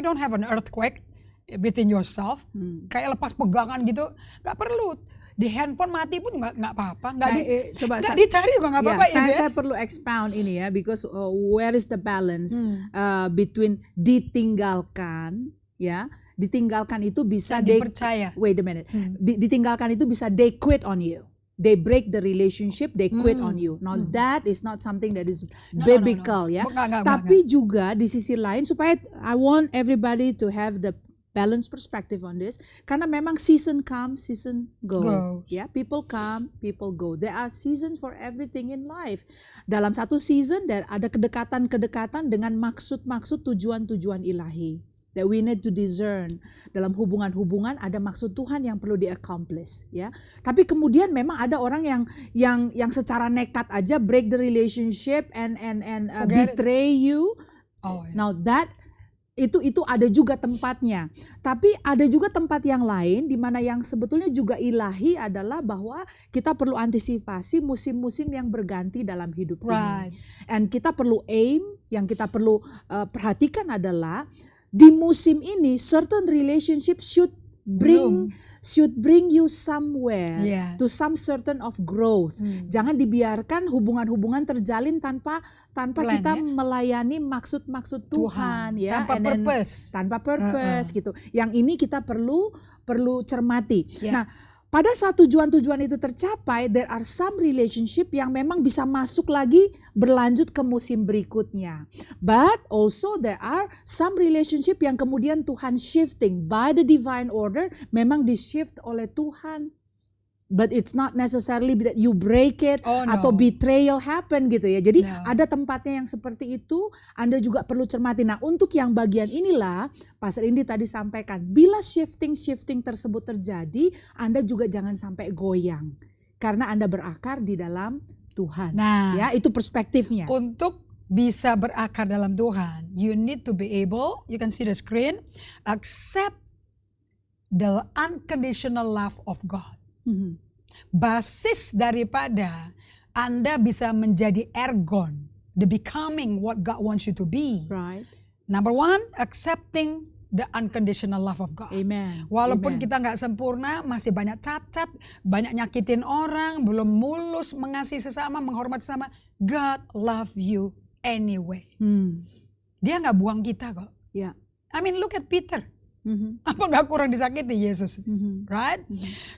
don't have an earthquake within yourself. Kayak lepas pegangan gitu, nggak perlu. Di handphone mati pun nggak apa-apa. Nggak dicari juga nggak apa-apa. Saya perlu expound ini ya, because where is the balance between ditinggalkan, ya? Ditinggalkan itu bisa dipercaya. Wait a minute. Ditinggalkan itu bisa they quit on you. They break the relationship, they quit on you. Now that is not something that is biblical, ya. Tapi juga di sisi lain, supaya I want everybody to have the balanced perspective on this, karena memang season comes, season goes. Ya, people come, people go. There are seasons for everything in life. Dalam satu season ada kedekatan-kedekatan dengan maksud-maksud tujuan-tujuan ilahi. That we need to discern. Dalam hubungan-hubungan ada maksud Tuhan yang perlu di-accomplish, ya. Tapi kemudian memang ada orang yang secara nekat aja break the relationship and betray you. Now that itu ada juga tempatnya. Tapi ada juga tempat yang lain di mana yang sebetulnya juga ilahi adalah bahwa kita perlu antisipasi musim-musim yang berganti dalam hidup ini. And kita perlu aim, yang kita perlu perhatikan adalah di musim ini certain relationship should bring you somewhere, to some certain of growth. Jangan dibiarkan hubungan-hubungan terjalin tanpa kita melayani maksud-maksud Tuhan, ya, tanpa purpose gitu. Yang ini kita perlu cermati. Nah, pada saat tujuan-tujuan itu tercapai, there are some relationship yang memang bisa masuk lagi berlanjut ke musim berikutnya. But also there are some relationship yang kemudian Tuhan shifting by the divine order, memang di-shift oleh Tuhan. But it's not necessarily that you break it atau betrayal happen gitu ya. Jadi ada tempatnya yang seperti itu, Anda juga perlu cermati. Nah, untuk yang bagian inilah Pastor Indi tadi sampaikan, bila shifting tersebut terjadi, Anda juga jangan sampai goyang karena Anda berakar di dalam Tuhan. Nah, ya, itu perspektifnya. Untuk bisa berakar dalam Tuhan, you need to be able, you can see the screen, accept the unconditional love of God. Basis daripada Anda bisa menjadi ergon, the becoming what God wants you to be. Right. Number one, accepting the unconditional love of God. Amen. Walaupun Amen. kita nggak sempurna, masih banyak cacat, banyak nyakitin orang, belum mulus mengasihi sesama, menghormati sesama, God love you anyway. Dia nggak buang kita kok. Ya. I mean, look at Peter. Mhm. Apa nggak kurang disakiti Yesus? Mhm. Right?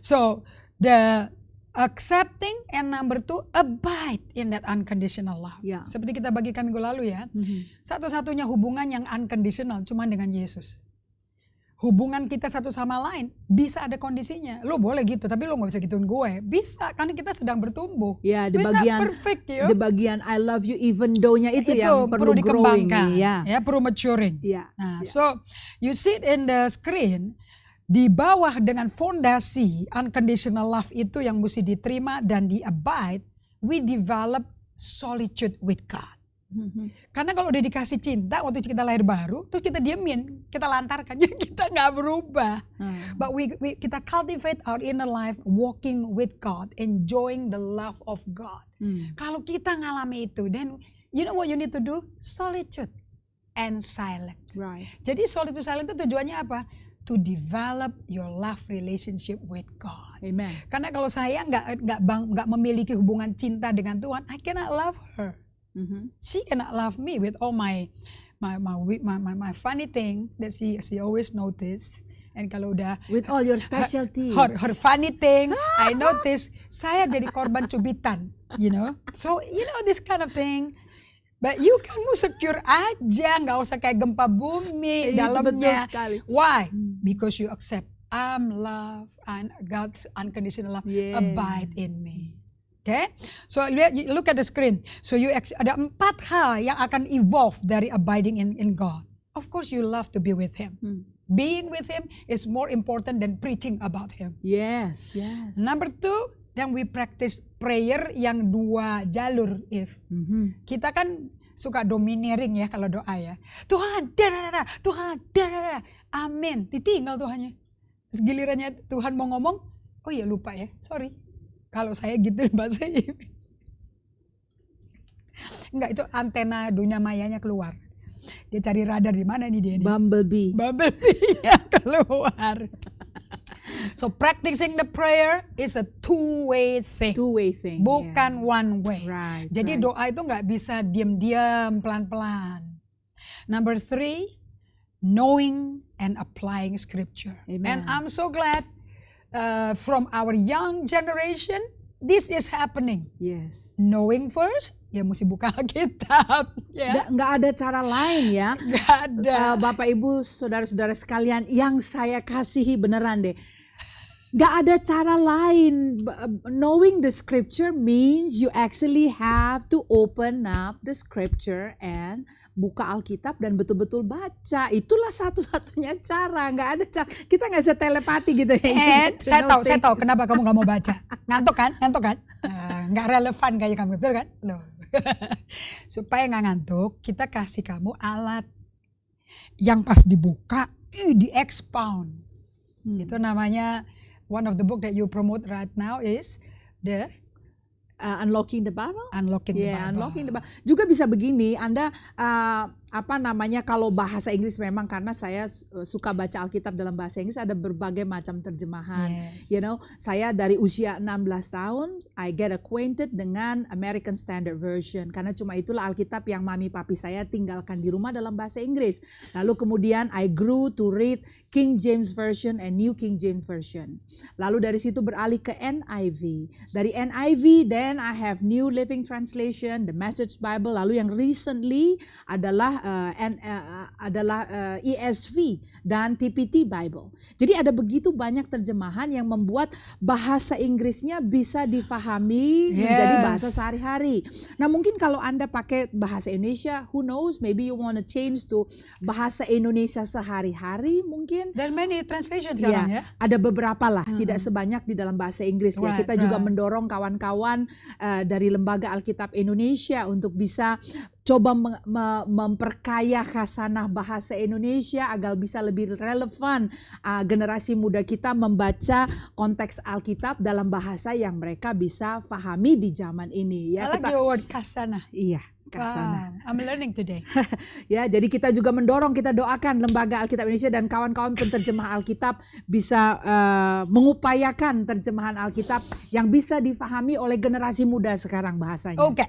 So the accepting and number two, abide in that unconditional love. Ya. Seperti kita bagikan minggu lalu ya. Satu-satunya hubungan yang unconditional cuma dengan Yesus. Hubungan kita satu sama lain bisa ada kondisinya. Lo boleh gitu, tapi lo nggak bisa gituin gue. Bisa, karena kita sedang bertumbuh. Ya, di We're bagian not perfect, yo. di bagian I love you even though-nya itu yang perlu perlu growing. dikembangkan, Ya. perlu maturing. Ya. Nah, so you see it in the screen, di bawah dengan fondasi unconditional love itu yang mesti diterima dan di abide, we develop solitude with God. Karena kalau udah dikasih cinta waktu kita lahir baru, terus kita diemin, kita lantarkan, jadi kita nggak berubah. But kita cultivate our inner life, walking with God, enjoying the love of God. Kalau kita ngalami itu, then you know what you need to do? Solitude and silence. Right. Jadi solitude silence itu tujuannya apa? To develop your love relationship with God. Amen. Karena kalau saya nggak memiliki hubungan cinta dengan Tuhan, I cannot love her. She cannot love me with all my funny thing that she always notice. And kalau udah With all your specialty. her funny thing, I notice saya jadi korban cubitan, you know. So you know this kind of thing. But you can move secure aja, nggak usah kayak gempa bumi Itu dalamnya. betul sekali. Why? Because you accept I'm love and God's unconditional love Yeah. abide in me. Okay, so look at the screen. So ada 4 hal yang akan evolve dari abiding in God. Of course, you love to be with Him. Being with Him is more important than preaching about Him. Yes, yes. Number 2, then we practice prayer yang 2 jalur. Kita kan suka domineering ya kalau doa ya. Tuhan, Tuhan, amin. Ditinggal Tuhannya. Terus gilirannya Tuhan mau ngomong, oh ya lupa ya, sorry. Kalau saya gitu bahasa ini. Enggak, itu antena dunia mayanya keluar. Dia cari radar di mana nih dia nih. Bumblebee. Bumblebee-nya keluar. So practicing the prayer is a two-way thing. Two-way thing. Bukan one way. Right, Jadi right. doa itu nggak bisa diam-diam Pelan-pelan. Number 3, knowing and applying scripture. Amen. And I'm so glad from our young generation, this is happening. Yes. Knowing first, ya mesti buka Alkitab. Ya. Nggak ada cara lain ya. Nggak ada. Bapak Ibu, saudara-saudara sekalian yang saya kasihi beneran deh. Gak ada cara lain. Knowing the scripture means you actually have to open up the scripture and buka Alkitab dan betul-betul baca. Itulah satu-satunya cara. Gak ada cara. Kita gak bisa telepati gitu ya. Saya tahu kenapa kamu gak mau baca. Ngantuk kan? Nggak relevan kayak kamu, betul kan? Loh. Supaya nggak ngantuk, kita kasih kamu alat yang pas dibuka, di-expound. Itu namanya, one of the book that you promote right now is the Unlocking the Bible. Unlocking the Bible. Unlocking the Bible. Juga bisa begini, Anda kalau bahasa Inggris memang karena saya suka baca Alkitab dalam bahasa Inggris, ada berbagai macam terjemahan. Yes. You know, saya dari usia 16 tahun I get acquainted dengan American Standard Version karena cuma itulah Alkitab yang mami papi saya tinggalkan di rumah dalam bahasa Inggris. Lalu kemudian I grew to read King James Version and New King James Version. Lalu dari situ beralih ke NIV. Dari NIV then I have New Living Translation, the Message Bible, lalu yang recently adalah ESV dan TPT Bible. Jadi ada begitu banyak terjemahan yang membuat bahasa Inggrisnya bisa difahami menjadi bahasa sehari-hari. Nah mungkin kalau Anda pakai bahasa Indonesia, who knows, maybe you want to change to bahasa Indonesia sehari-hari mungkin. There are many translations sekarang ya. Ada beberapa lah, tidak sebanyak di dalam bahasa Inggris ya. Kita juga mendorong kawan-kawan dari Lembaga Alkitab Indonesia untuk bisa coba memperkaya khasanah bahasa Indonesia agar bisa lebih relevan generasi muda kita membaca konteks Alkitab dalam bahasa yang mereka bisa pahami di zaman ini. Ya, I like your word khasanah. Iya. Kasana. Wow, I'm learning today. Ya, jadi kita juga mendorong, kita doakan Lembaga Alkitab Indonesia dan kawan-kawan penterjemah Alkitab bisa mengupayakan terjemahan Alkitab yang bisa difahami oleh generasi muda sekarang bahasanya. Okay.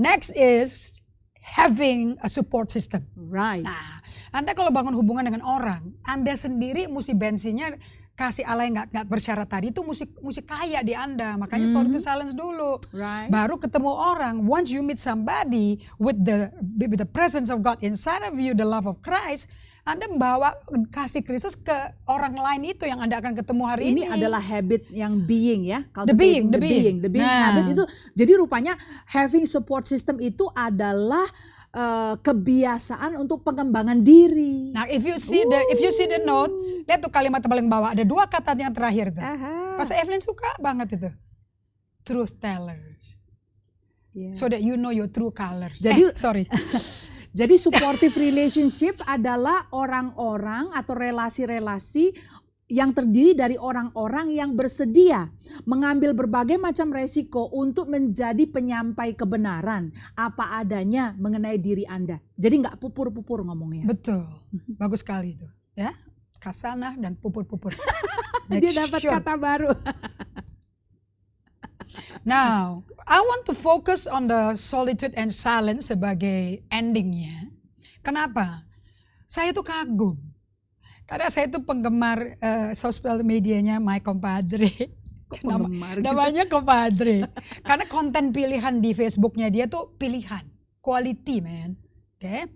Next is having a support system. Right. Nah, Anda kalau bangun hubungan dengan orang, Anda sendiri mesti bensinnya kasih Allah yang nggak bersyarat tadi itu mesti kaya di Anda. Makanya solitude silence dulu. Right. Baru ketemu orang. Once you meet somebody with the presence of God inside of you, the love of Christ, Anda membawa kasih Kristus ke orang lain itu yang Anda akan ketemu hari ini. Ini adalah habit yang being ya. The being. Nah. Habit itu. Jadi rupanya having support system itu adalah kebiasaan untuk pengembangan diri. Nah, if you see the note, lihat tuh kalimat paling bawah ada 2 kata yang terakhir tuh. Pastor Evelyn suka banget itu. Truth tellers. Yes. So that you know your true colors. Jadi sorry. Jadi supportive relationship adalah orang-orang atau relasi-relasi yang terdiri dari orang-orang yang bersedia mengambil berbagai macam resiko untuk menjadi penyampai kebenaran apa adanya mengenai diri Anda. Jadi nggak pupur-pupur ngomongnya. Betul. Bagus sekali itu. Ya, Kasana dan pupur-pupur. Dia dapat kata baru. Now, I want to focus on the solitude and silence sebagai endingnya. Kenapa? Saya tuh kagum. Karena saya tuh penggemar sosial medianya My Compadre. Namanya Compadre. Karena konten pilihan di Facebooknya dia tuh pilihan. Quality, man. Oke.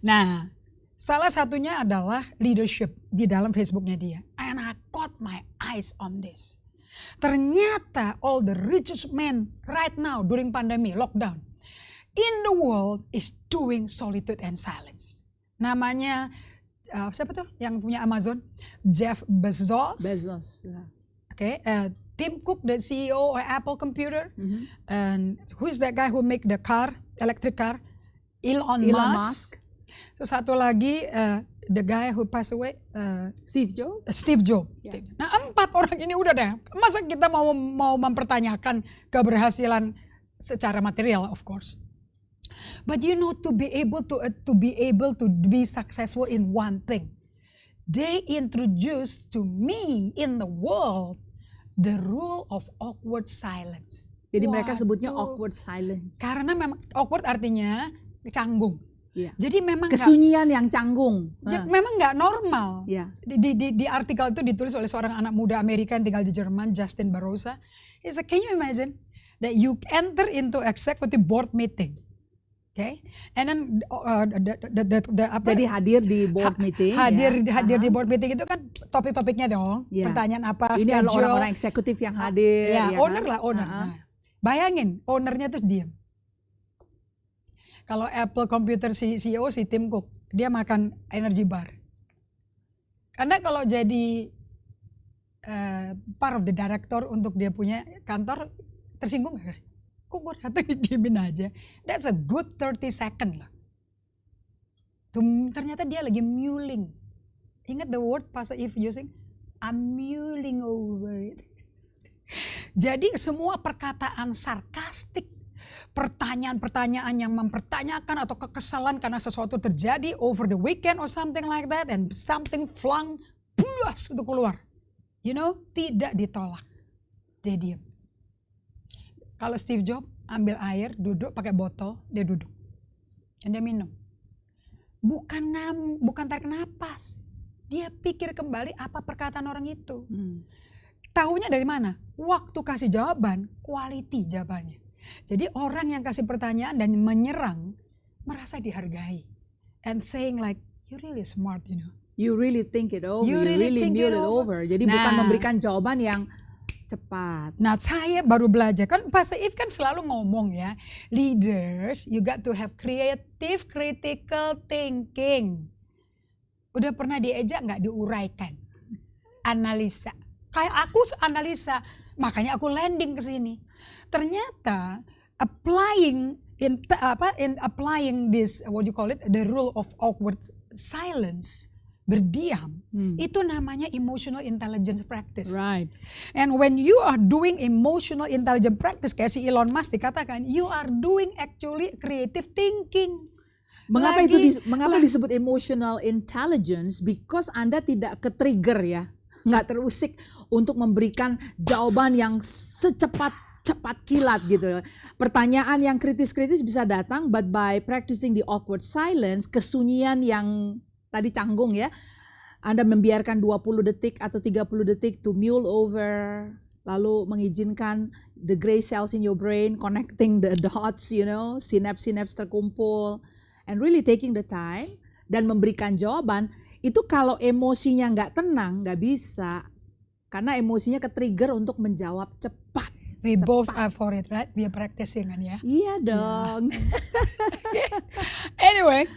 Nah, salah satunya adalah leadership di dalam Facebooknya dia. And I caught my eyes on this. Ternyata all the richest men right now during pandemi, lockdown, in the world is doing solitude and silence. Namanya siapa tuh yang punya Amazon? Jeff Bezos. Okay, Tim Cook, the CEO of Apple Computer. And who is that guy who make the car, electric car? Elon Musk. So satu lagi the guy who passed away, Steve Jobs. Yeah. Nah 4 orang ini udah deh. Masa kita mau mempertanyakan keberhasilan secara material, of course. But you know, to be able to be successful in one thing, they introduced to me in the world the rule of awkward silence. Jadi mereka sebutnya awkward silence. Karena memang awkward artinya canggung. Yeah. Jadi memang kesunyian yang canggung. Memang nggak normal. Yeah. Di artikel itu ditulis oleh seorang anak muda Amerika yang tinggal di Jerman, Justin Barossa. He said, can you imagine that you enter into executive board meeting? Okay, and then jadi hadir di board meeting. Hadir di board meeting itu kan topik-topiknya dong. Yeah. Pertanyaan apa? Ini adalah orang-orang eksekutif yang hadir. Ya, owner kan? Owner. Nah, bayangin, ownernya terus diam. Kalau Apple Computer CEO si Tim Cook, dia makan energy bar. Karena kalau jadi part of the director untuk dia punya kantor, tersinggung gak? Kok gue datang didiemin aja. That's a good 30 second lah. Ternyata dia lagi mulling. Ingat the word Pastor Eve using? I'm mulling over it. Jadi semua perkataan sarkastik, pertanyaan-pertanyaan yang mempertanyakan atau kekesalan karena sesuatu terjadi over the weekend or something like that, and something flung, plus itu keluar. You know, tidak ditolak. Dia diam. Kalau Steve Jobs ambil air, duduk pakai botol, dia duduk. Dan dia minum. Bukan tarik napas. Dia pikir kembali apa perkataan orang itu. Tahunya dari mana? Waktu kasih jawaban, quality jawabannya. Jadi orang yang kasih pertanyaan dan menyerang, merasa dihargai. And saying like, you really smart, you know. You really think it over. You really mull it over. Jadi bukan memberikan jawaban yang cepat. Nah, saya baru belajar kan Pastor Eve kan selalu ngomong ya, leaders you got to have creative critical thinking. Udah pernah diejak nggak diuraikan? Analisa. Kayak aku analisa, makanya aku landing ke sini. Ternyata applying this what you call it, the rule of awkward silence, berdiam, itu namanya emotional intelligence practice. Right. And when you are doing emotional intelligence practice, kayak si Elon Musk dikatakan, you are doing actually creative thinking. Mengapa Lagi- disebut emotional intelligence? Because Anda tidak ke-trigger ya, nggak terusik untuk memberikan jawaban yang cepat kilat gitu. Pertanyaan yang kritis-kritis bisa datang, but by practicing the awkward silence, kesunyian yang tadi canggung ya, Anda membiarkan 20 detik atau 30 detik to mull over, lalu mengizinkan the gray cells in your brain connecting the dots, synapse terkumpul, and really taking the time dan memberikan jawaban. Itu kalau emosinya nggak tenang, nggak bisa, karena emosinya ke-trigger untuk menjawab cepat. We both are for it, right? We are practicing kan ya. Iya dong. Anyway,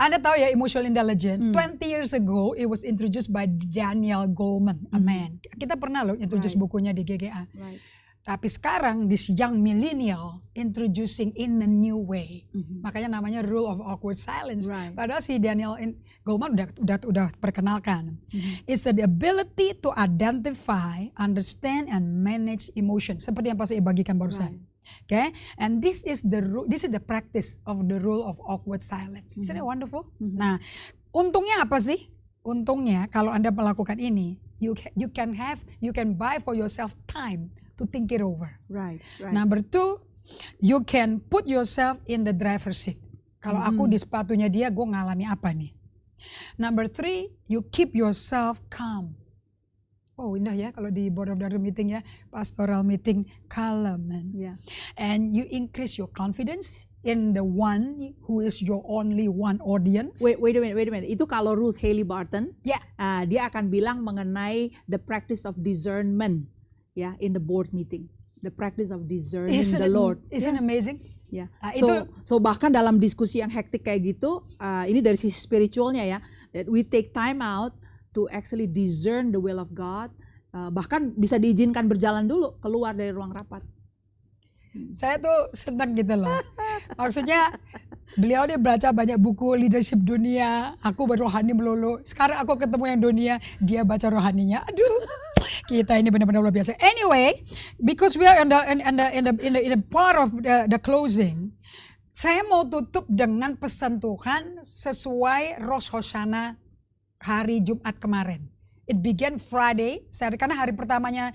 Anda tahu ya emotional intelligence. 20 years ago, it was introduced by Daniel Goleman, a man. Kita pernah loh introduce Right. bukunya di GGA. Right. Tapi sekarang this young millennial introducing in a new way. Makanya namanya rule of awkward silence. Right. Padahal si Daniel Goleman udah perkenalkan. It's the ability to identify, understand and manage emotion. Seperti yang pasti bagikan barusan. Okay? And this is the practice of the rule of awkward silence. Isn't it wonderful? Nah, untungnya apa sih? Untungnya kalau Anda melakukan ini, you can buy for yourself time to think it over. Right. Number 2, you can put yourself in the driver's seat. Kalau aku di sepatunya dia, gue ngalami apa nih? Number 3, you keep yourself calm. Oh indah ya kalau di board of director meeting ya, pastoral meeting, calm man. Yeah. And you increase your confidence in the one who is your only one audience. Wait a minute. Itu kalau Ruth Haley Barton, Ya. dia akan bilang mengenai the practice of discernment, ya, in the board meeting. The practice of discerning the Lord. Isn't it amazing? Ya. Nah, So bahkan dalam diskusi yang hektik kayak gitu, ini dari sisi spiritualnya ya, that we take time out to actually discern the will of God. Bahkan bisa diizinkan berjalan dulu keluar dari ruang rapat. Saya tuh senang gitu loh. Maksudnya beliau dia baca banyak buku leadership dunia, aku berrohani melulu. Sekarang aku ketemu yang dunia, dia baca rohaninya. Aduh, kita ini benar-benar luar biasa. Anyway, because we are in the part of the closing, saya mau tutup dengan pesan Tuhan sesuai Rosh Hoshana hari Jumat kemarin. It began Friday, karena hari pertamanya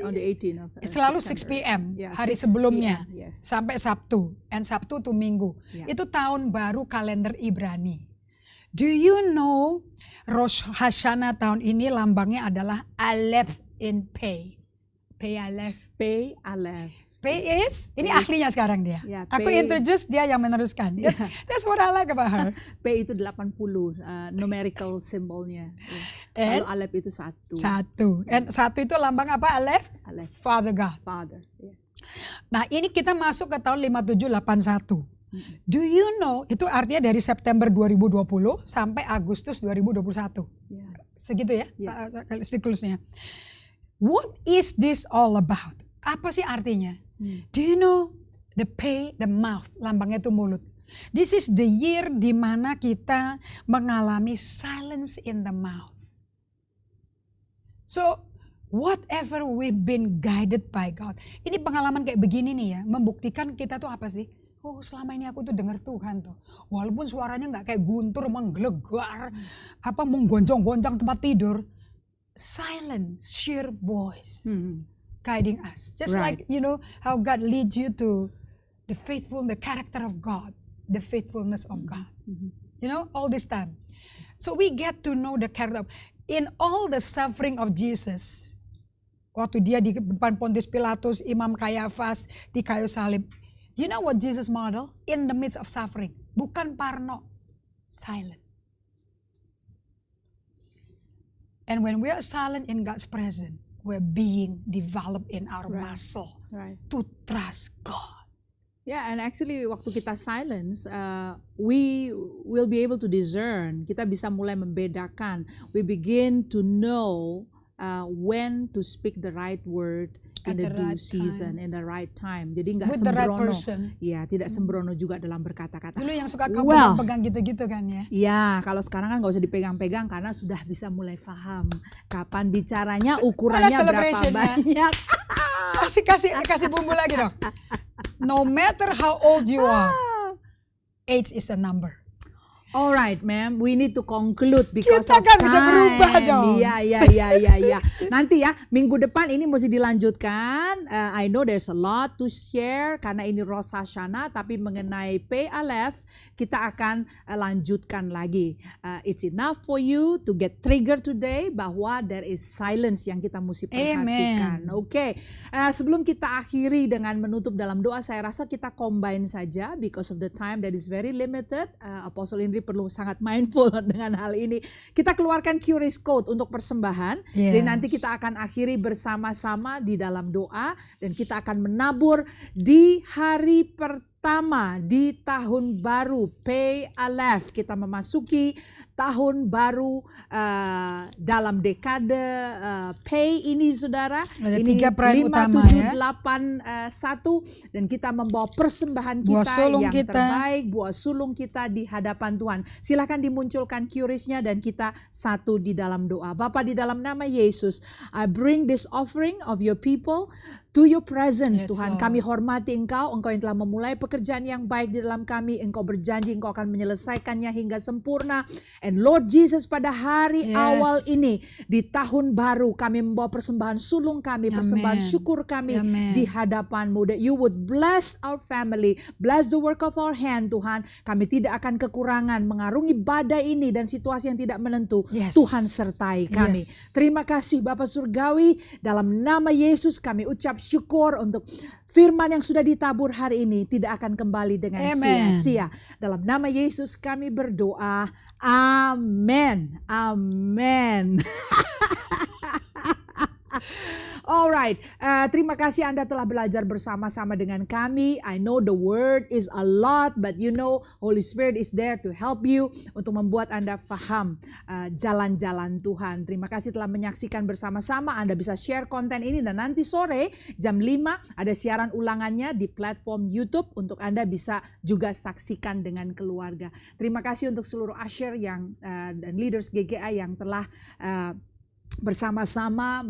On the 18th of selalu September. 6 p.m. Yeah, hari 6 sebelumnya p.m., yes. sampai Sabtu, and Sabtu to Minggu. Yeah. Itu tahun baru kalender Ibrani. Do you know Rosh Hashanah tahun ini lambangnya adalah Aleph in Pei. Pei Aleph. Pei Aleph. Pei is, ini ahlinya sekarang dia. Yeah, Aku Pei. introduce, dia yang meneruskan. That's what I like about her. P itu 80, numerical symbolnya. And? Lalu Aleph itu 1. And satu itu lambang apa Aleph? Aleph. Father God. Father. Yeah. Nah ini kita masuk ke tahun 5781. Do you know, itu artinya dari September 2020 sampai Agustus 2021. Yeah. Segitu ya Yeah. Pak, siklusnya. What is this all about? Apa sih artinya? Do you know the pay, the mouth, lambangnya itu mulut. This is the year di mana kita mengalami silence in the mouth. So whatever we've been guided by God. Ini pengalaman kayak begini nih ya, membuktikan kita tuh apa sih? Oh selama ini aku tuh dengar Tuhan tuh. Walaupun suaranya gak kayak guntur, menggelegar, apa menggoncang-goncang tempat tidur. Silent, sheer voice guiding us. Just Right. like, you know, how God leads you to the faithfulness, the character of God, the faithfulness of God. You know, all this time. So we get to know the character of, in all the suffering of Jesus, waktu dia di depan Pontius Pilatus, Imam Kayafas, di kayu salib. You know what Jesus model? In the midst of suffering. Bukan parno. Silent. And when we are silent in God's presence, we're being developed in our muscle Right. to trust God. Yeah, and actually waktu kita silence, we will be able to discern. Kita bisa mulai membedakan. We begin to know when to speak the right word in At the the due right season, in the right time. Jadi nggak With the right sembrono. person. Ya, tidak sembrono juga dalam berkata-kata. Dulu yang suka kamu Well, pegang gitu-gitu kan ya. ya, kalau sekarang kan nggak usah dipegang-pegang karena sudah bisa mulai paham kapan bicaranya, ukurannya Mana berapa celebration-nya? banyak. Kasih bumbu lagi dong. No matter how old you are, age is a number. Alright, ma'am, we need to conclude because Kita of kan time. bisa berubah dong. Iya. Nanti ya, minggu depan ini mesti dilanjutkan. I know there's a lot to share karena ini Rosh Hashanah, tapi mengenai Pei Aleph kita akan lanjutkan lagi. It's enough for you to get triggered today bahwa there is silence yang kita mesti perhatikan. Oke. Sebelum kita akhiri dengan menutup dalam doa, saya rasa kita combine saja because of the time that is very limited. Apostle Indri perlu sangat mindful dengan hal ini. Kita keluarkan QRIS code untuk persembahan. Yes. Jadi nanti kita akan akhiri bersama-sama di dalam doa dan kita akan menabur di hari pertama di tahun baru Pei Aleph. Kita memasuki tahun baru dalam dekade Pei ini, saudara. Ada Ini 3 perayaan utama ya. 5781 dan kita membawa persembahan Buah kita sulung yang kita. terbaik, buah sulung kita di hadapan Tuhan. Silakan dimunculkan QRIS-nya dan kita satu di dalam doa. Bapa, di dalam nama Yesus, I bring this offering of your people to your presence, Yes, Tuhan. Lord. Kami hormati Engkau yang telah memulai pekerjaan yang baik di dalam kami. Engkau berjanji Engkau akan menyelesaikannya hingga sempurna. And Lord Jesus, pada hari Yes. awal ini di tahun baru kami membawa persembahan sulung kami, persembahan Amen. syukur kami Amen. di hadapan-Mu, that you would bless our family, bless the work of our hand, Tuhan. Kami tidak akan kekurangan mengarungi badai ini dan situasi yang tidak menentu. Yes. Tuhan sertai kami. Yes. Terima kasih Bapa Surgawi, dalam nama Yesus kami ucap syukur untuk firman yang sudah ditabur hari ini tidak akan kembali dengan Amen. sia-sia. Dalam nama Yesus kami berdoa. Amen. Amen. Alright, terima kasih Anda telah belajar bersama-sama dengan kami. I know the word is a lot, but you know Holy Spirit is there to help you untuk membuat Anda faham jalan-jalan Tuhan. Terima kasih telah menyaksikan bersama-sama. Anda bisa share konten ini dan nanti sore jam 5 ada siaran ulangannya di platform YouTube untuk Anda bisa juga saksikan dengan keluarga. Terima kasih untuk seluruh usher yang dan leaders GGA yang telah bersama-sama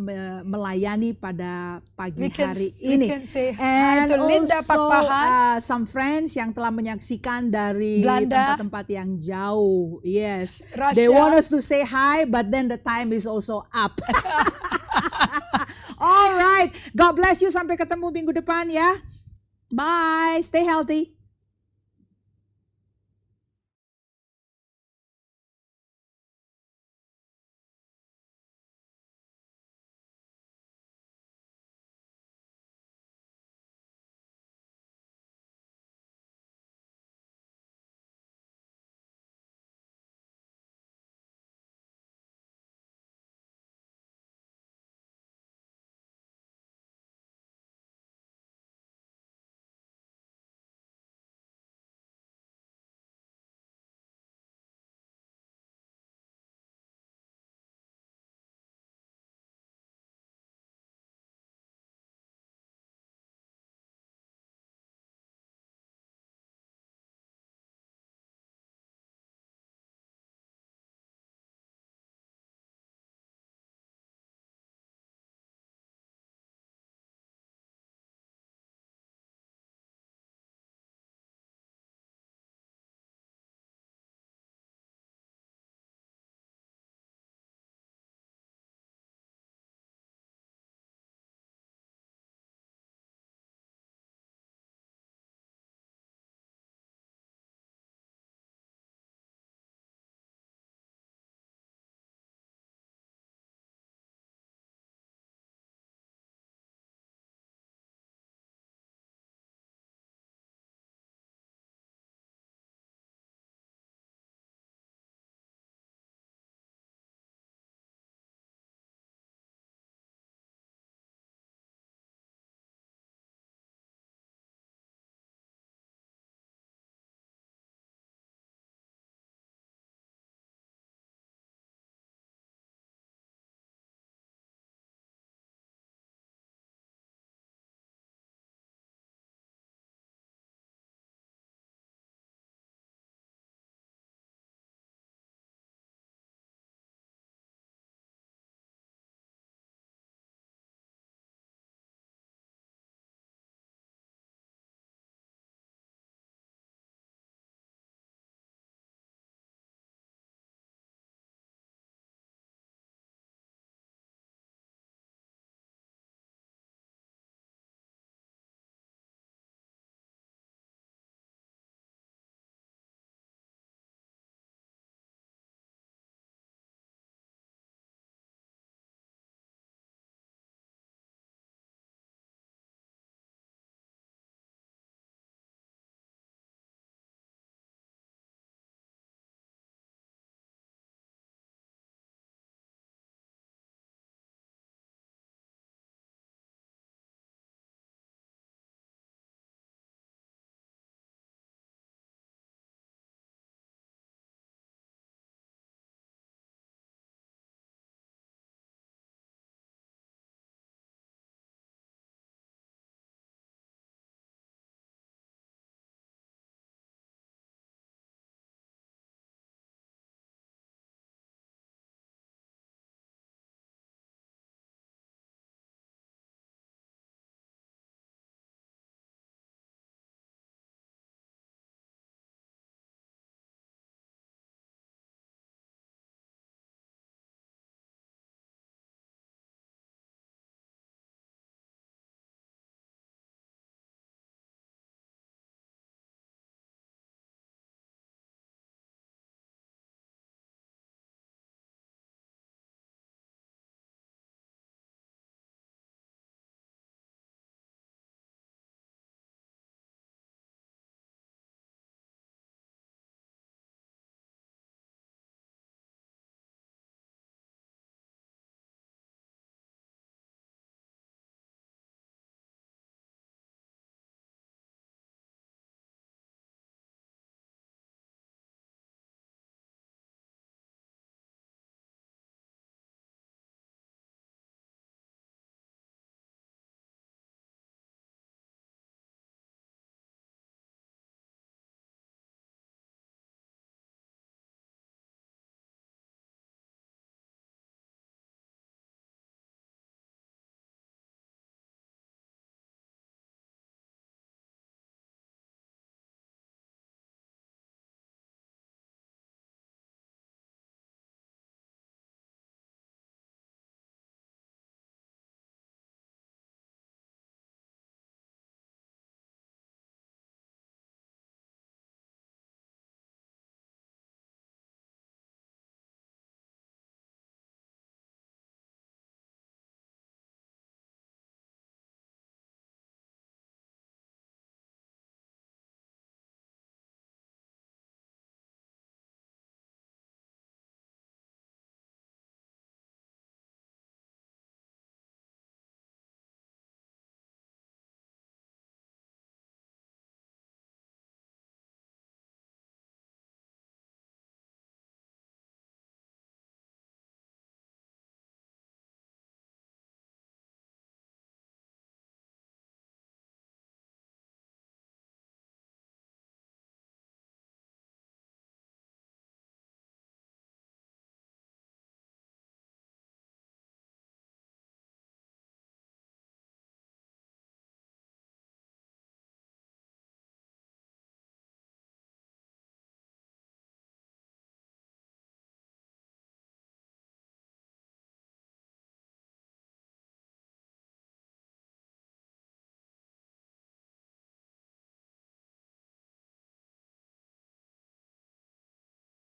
melayani pada pagi hari ini. We can say hi And to Linda also Pakpahan. some friends yang telah menyaksikan dari Belanda. tempat-tempat yang jauh. Yes. Russia. They want us to say hi, but then the time is also up. Alright. God bless you. Sampai ketemu minggu depan ya. Bye. Stay healthy.